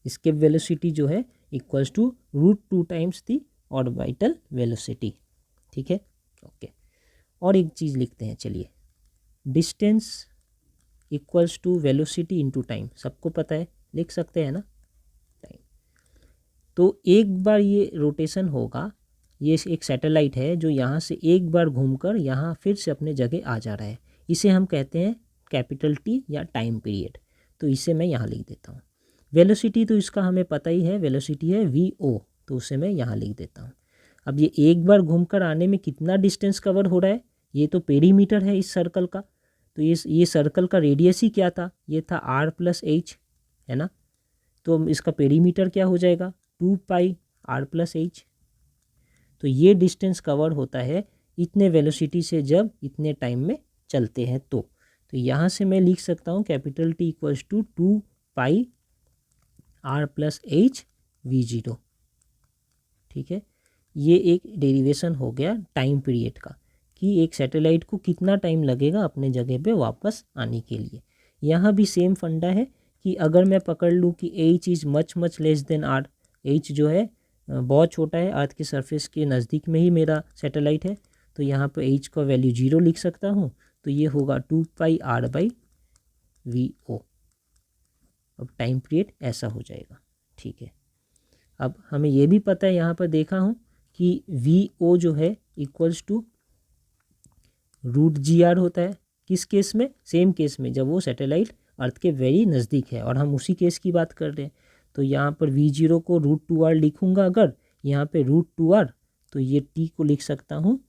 इसके वेलोसिटी जो है equals to root two times the orbital velocity. ठीक है, ओके, और एक चीज़ लिखते हैं, चलिए, distance equals to velocity into time, सबको पता है, लिख सकते हैं ना टाइम। तो एक बार ये रोटेशन होगा, ये एक सैटेलाइट है जो यहाँ से एक बार घूमकर यहाँ फिर से अपने जगह आ जा रहा है, इसे हम कहते हैं कैपिटल टी या टाइम पीरियड, तो इसे मैं यहाँ लिख देता हूँ। वेलोसिटी तो इसका हमें पता ही है, वेलोसिटी है वी ओ, तो उसे मैं यहाँ लिख देता हूँ। अब ये एक बार घूमकर आने में कितना डिस्टेंस कवर हो रहा है, ये तो पेरीमीटर है इस सर्कल का, तो ये सर्कल का रेडियस ही क्या था, ये था आर प्लस एच, है ना, तो इसका पेरीमीटर क्या हो जाएगा, two pi R plus H. तो ये डिस्टेंस कवर होता है इतने वेलोसिटी से जब इतने टाइम में चलते हैं, तो यहाँ से मैं लिख सकता हूँ capital T equals to two pi R plus H V zero. ठीक है, ये एक डेरिवेशन हो गया टाइम पीरियड का, कि एक सैटेलाइट को कितना टाइम लगेगा अपने जगह पे वापस आने के लिए। यहाँ भी सेम फंडा है कि अगर मैं पकड़ लूँ कि H is much much less than R, H जो है बहुत छोटा है, अर्थ के सरफेस के नज़दीक में ही मेरा सैटेलाइट है, तो यहाँ पर एच का वैल्यू 0 लिख सकता हूँ। तो ये होगा 2πr/v/o। अब टाइम पीरियड ऐसा हो जाएगा। ठीक है, अब हमें ये भी पता है, यहाँ पर देखा हूँ कि v/o जो है इक्वल्स टू √gr होता है। किस केस में? सेम केस में, जब वो सैटेलाइट अर्थ के वेरी नज़दीक है, और हम उसी केस की बात कर रहे हैं। तो यहाँ पर v0 को √2r लिखूँगा, अगर यहाँ पे √2r, तो ये t को लिख सकता हूँ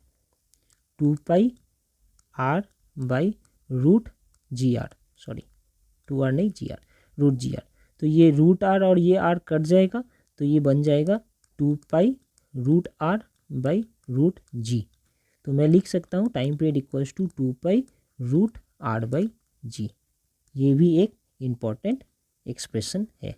2πr/√gr, सॉरी 2r नहीं gr, √gr। तो ये √r और ये r कट जाएगा, तो ये बन जाएगा 2π√r/√g। तो मैं लिख सकता हूँ time period equals to 2π√r/g। ये भी एक इम्पॉर्टेंट एक्सप्रेशन है।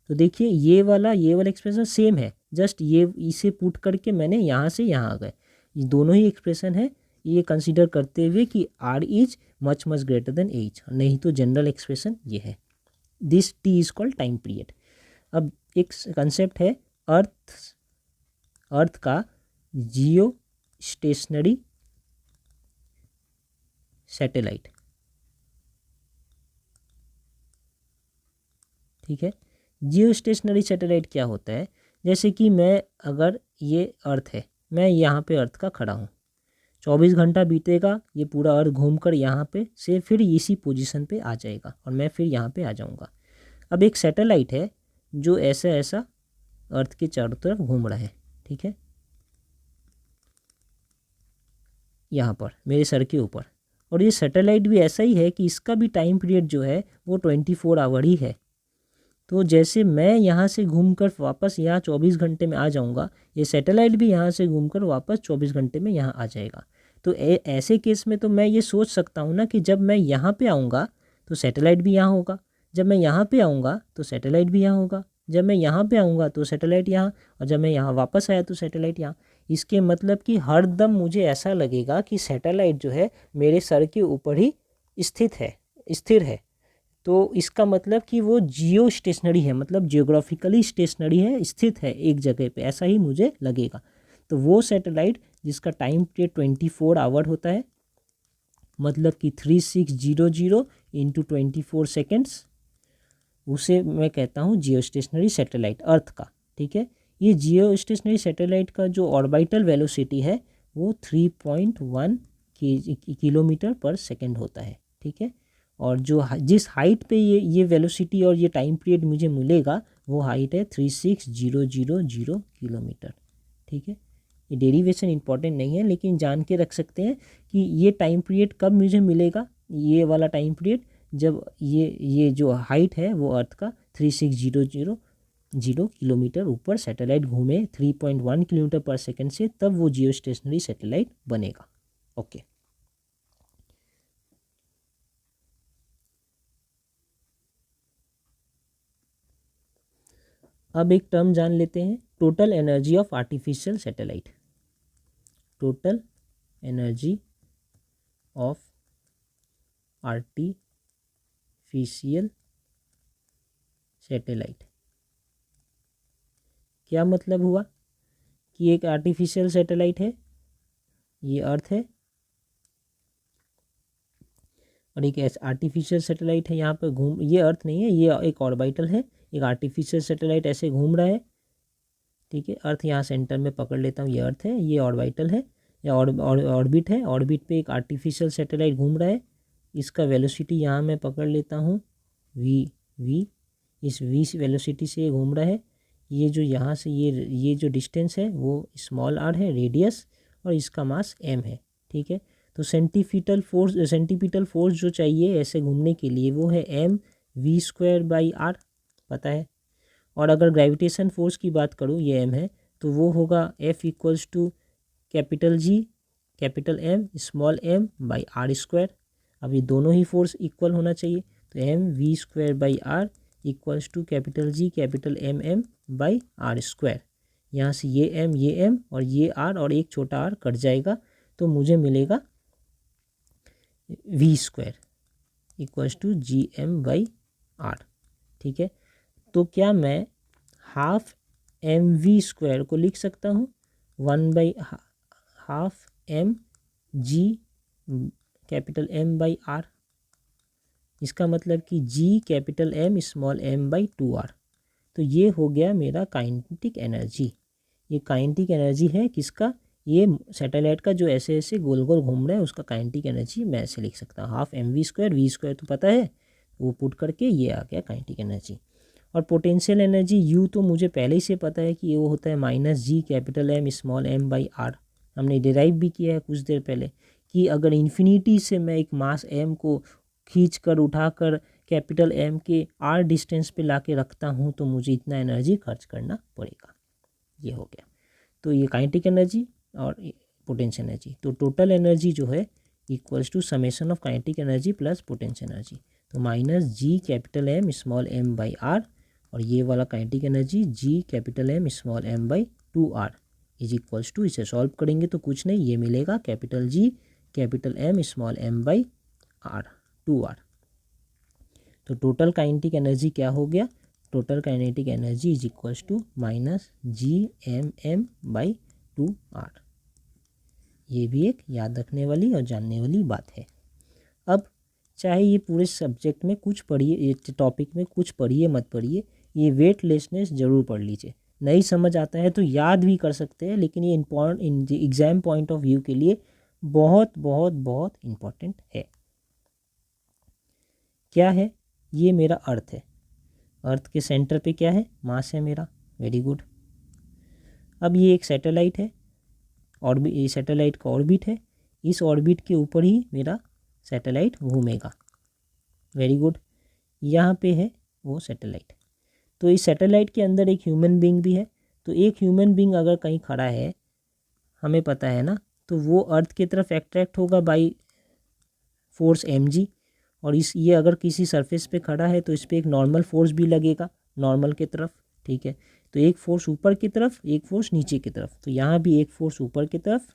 तो देखिए ये वाला एक्सप्रेशन सेम है, जस्ट ये इसे पुट करके मैंने यहाँ से यहाँ आ गए। ये दोनों ही एक्सप्रेशन है, ये कंसीडर करते हुए कि r is much much greater than h, नहीं तो जनरल एक्सप्रेशन ये है। This t is called time period. अब एक कंसेप्ट है अर्थ का जियो स्टेशनरी सैटेलाइट। ठीक है, जियो स्टेशनरी सैटेलाइट क्या होता है? जैसे कि मैं, अगर ये अर्थ है, मैं यहाँ पे अर्थ का खड़ा हूँ, 24 घंटा बीतेगा, ये पूरा अर्थ घूमकर यहाँ पे से फिर इसी पोजीशन पे आ जाएगा, और मैं फिर यहाँ पे आ जाऊँगा। अब एक सैटेलाइट है जो ऐसा अर्थ के चारों तरफ घूम रहा है। ठीक है, यहाँ पर मेरे सर के ऊपर, और ये सैटेलाइट भी ऐसा ही है कि इसका भी टाइम पीरियड जो है वो 24 आवर ही है। तो जैसे मैं यहाँ से घूमकर वापस यहाँ 24 घंटे में आ जाऊँगा, ये सैटेलाइट भी यहाँ से घूमकर वापस 24 घंटे में यहाँ आ जाएगा। तो ऐसे केस में तो मैं ये सोच सकता हूँ ना कि जब मैं यहाँ पे आऊँगा तो सैटेलाइट भी यहाँ होगा, जब मैं यहाँ पे आऊँगा तो सैटेलाइट भी यहाँ होगा, जब मैं यहाँ पे आऊँगा तो सैटेलाइट यहाँ, और जब मैं यहाँ वापस आया तो सैटेलाइट यहाँ। इसके मतलब कि हर दम मुझे ऐसा लगेगा कि सैटेलाइट जो है मेरे सर के ऊपर ही स्थिर है। तो इसका मतलब कि वो जियो स्टेशनरी है, मतलब जियोग्राफिकली स्टेशनरी है, स्थित है एक जगह पे, ऐसा ही मुझे लगेगा। तो वो सैटेलाइट जिसका टाइम पीरियड 24 आवर होता है, मतलब कि 3600 इंटू 24 सेकेंड्स, उसे मैं कहता हूँ जियो स्टेशनरी सैटेलाइट अर्थ का। ठीक है, ये जियो स्टेशनरी सैटेलाइट का जो ऑर्बिटल वेलोसिटी है वो 3.1 किलोमीटर पर सेकेंड होता है। ठीक है, और जो जिस हाइट पे ये वेलोसिटी और ये टाइम पीरियड मुझे मिलेगा वो हाइट है 36000 किलोमीटर। ठीक है, ये डेरिवेशन इंपॉर्टेंट नहीं है, लेकिन जान के रख सकते हैं कि ये टाइम पीरियड कब मुझे मिलेगा, ये वाला टाइम पीरियड जब ये जो हाइट है वो अर्थ का 3600 किलोमीटर ऊपर सैटेलाइट घूमे 3.1 किलोमीटर पर सेकेंड से, तब वो जियो स्टेशनरी सैटेलाइट बनेगा। ओके, अब एक टर्म जान लेते हैं, total energy of artificial satellite. Total energy of artificial satellite. क्या मतलब हुआ कि एक आर्टिफिशियल सैटेलाइट है, ये अर्थ है, और एक आर्टिफिशियल सैटेलाइट है यहाँ पर घूम, ये अर्थ नहीं है, ये एक ऑर्बिटल है, एक आर्टिफिशियल सैटेलाइट ऐसे घूम रहा है। ठीक है, अर्थ यहाँ सेंटर में पकड़ लेता हूँ, ये अर्थ है, ये ऑर्बिटल है या ऑर्बिट है, ऑर्बिट पे एक आर्टिफिशियल सैटेलाइट घूम रहा है। इसका वेलोसिटी यहाँ मैं पकड़ लेता हूँ v, इस v वेलोसिटी से ये घूम रहा है। ये जो यहाँ से ये जो डिस्टेंस है वो स्मॉल r है, रेडियस, और इसका मास m है। ठीक है, तो सेंटीपिटल फोर्स जो चाहिए ऐसे घूमने के लिए वो है mv²/r, पता है। और अगर ग्रेविटेशन फोर्स की बात करूँ, ये m है, तो वो होगा F equals to capital G capital M small m/r²। अब ये दोनों ही फोर्स इक्वल होना चाहिए, तो mv²/r equals to capital G capital M m/r²। यहाँ से ये m और ये r और एक छोटा r कट जाएगा, तो मुझे मिलेगा v² इक्वल्स टू gm/r। ठीक है, तो क्या मैं हाफ mv² को लिख सकता हूँ 1/2 mg कैपिटल M/r। इसका मतलब कि g capital M small m/2r। तो ये हो गया मेरा काइनेटिक एनर्जी। ये काइनेटिक एनर्जी है किसका, ये सैटेलाइट का जो ऐसे ऐसे गोल गोल घूम रहा है उसका काइनेटिक एनर्जी मैं ऐसे लिख सकता हूँ हाफ mv²। v² तो पता है, वो पुट करके ये आ गया काइनेटिक एनर्जी। और पोटेंशियल एनर्जी U तो मुझे पहले ही से पता है कि वो होता है -g capital M small m/r। हमने डिराइव भी किया है कुछ देर पहले कि अगर इन्फिनिटी से मैं एक मास m को खींच कर उठाकर कैपिटल M के r डिस्टेंस पे लाके रखता हूँ तो मुझे इतना एनर्जी खर्च करना पड़ेगा। ये हो गया, तो ये काइनेटिक एनर्जी और पोटेंशियल एनर्जी। तो टोटल एनर्जी जो है equals to summation of kinetic energy plus potential energy. तो -g capital M small m/r और ये वाला kinetic energy g capital M small m/2r is equals to, इसे सॉल्व करेंगे तो कुछ नहीं, ये मिलेगा capital G capital M small m/r 2r। तो टोटल काइनेटिक एनर्जी क्या हो गया, total kinetic energy is equals to -gmm/2r। ये भी एक याद रखने वाली और जानने वाली बात है। अब चाहे ये पूरे सब्जेक्ट में कुछ पढ़िए, ये टॉपिक में कुछ पढ़िए मत पढ़िए, ये वेटलेसनेस ज़रूर पढ़ लीजिए। नहीं समझ आता है तो याद भी कर सकते हैं, लेकिन ये important exam point of view के लिए बहुत बहुत बहुत इम्पॉर्टेंट है। क्या है, ये मेरा अर्थ है। अर्थ के सेंटर पे क्या है, मास है मेरा। Very good. अब ये एक सैटेलाइट है, ऑर्बिट, ये सैटेलाइट का ऑर्बिट है। इस ऑर्बिट के ऊपर ही मेरा सैटेलाइट घूमेगा। Very good. यहाँ पे है वो सैटेलाइट। तो इस सैटेलाइट के अंदर एक ह्यूमन बीइंग भी है। तो एक ह्यूमन बीइंग अगर कहीं खड़ा है, हमें पता है ना, तो वो अर्थ की तरफ अट्रैक्ट होगा बाई फोर्स mg। और ये अगर किसी सरफेस पे खड़ा है तो इस पर एक नॉर्मल फोर्स भी लगेगा, नॉर्मल की तरफ। ठीक है, तो एक फोर्स ऊपर की तरफ, एक फोर्स नीचे की तरफ। तो यहाँ भी एक फोर्स ऊपर की तरफ,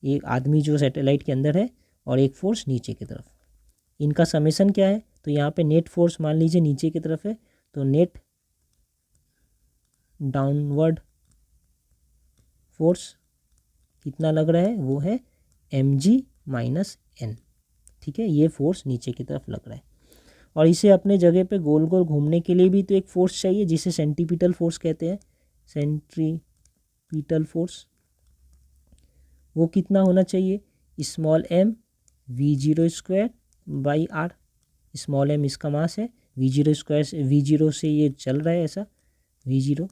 एक आदमी जो सैटेलाइट के अंदर है, और एक फोर्स नीचे की तरफ। इनका समेशन क्या है, तो यहाँ पे नेट फोर्स मान लीजिए नीचे की तरफ है, तो नेट डाउनवर्ड फोर्स कितना लग रहा है, वो है mg - n। ठीक है, ये फोर्स नीचे की तरफ लग रहा है। और इसे अपने जगह पे गोल गोल घूमने के लिए भी तो एक फोर्स चाहिए, जिसे सेंट्रीपिटल फोर्स कहते हैं। सेंट्रीपिटल फोर्स वो कितना होना चाहिए, small m v0²/r। Small m इसका मास है, v0² से, v0 से ये चल रहा है ऐसा, v0/r।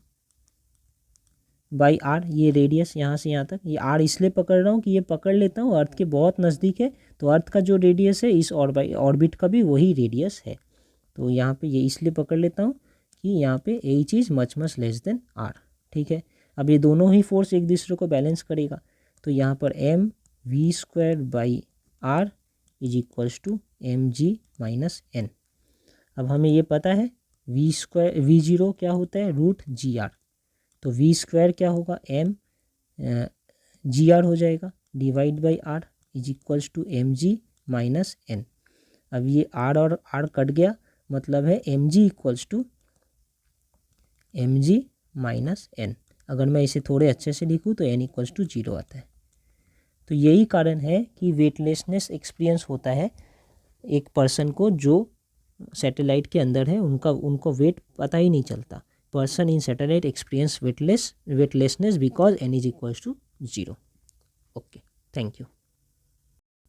ये रेडियस यहाँ से यहाँ तक, ये r इसलिए पकड़ रहा हूँ कि ये पकड़ लेता हूँ अर्थ के बहुत नज़दीक है, तो अर्थ का जो रेडियस है इस ऑर्बिट का भी वही रेडियस है। तो यहाँ पे ये इसलिए पकड़ लेता हूँ कि यहाँ पे h is much less then r। ठीक है, अब ये दोनों ही फोर्स एक दूसरे को बैलेंस करेगा। तो यहाँ पर m v²/r is equals to mg - n। अब हमें ये पता है v0 क्या होता है, √gr। तो v² क्या होगा, gr हो जाएगा, divide by r is equals to mg - n। अब ये r और r कट गया, मतलब है mg equals to mg - n। अगर मैं इसे थोड़े अच्छे से लिखूँ तो n इक्वल्स टू 0 आता है। तो यही कारण है कि वेटलेसनेस एक्सपीरियंस होता है एक पर्सन को जो सैटेलाइट के अंदर है, उनको वेट पता ही नहीं चलता। Person in satellite experience weightlessness because n is equals to 0। Okay, thank you.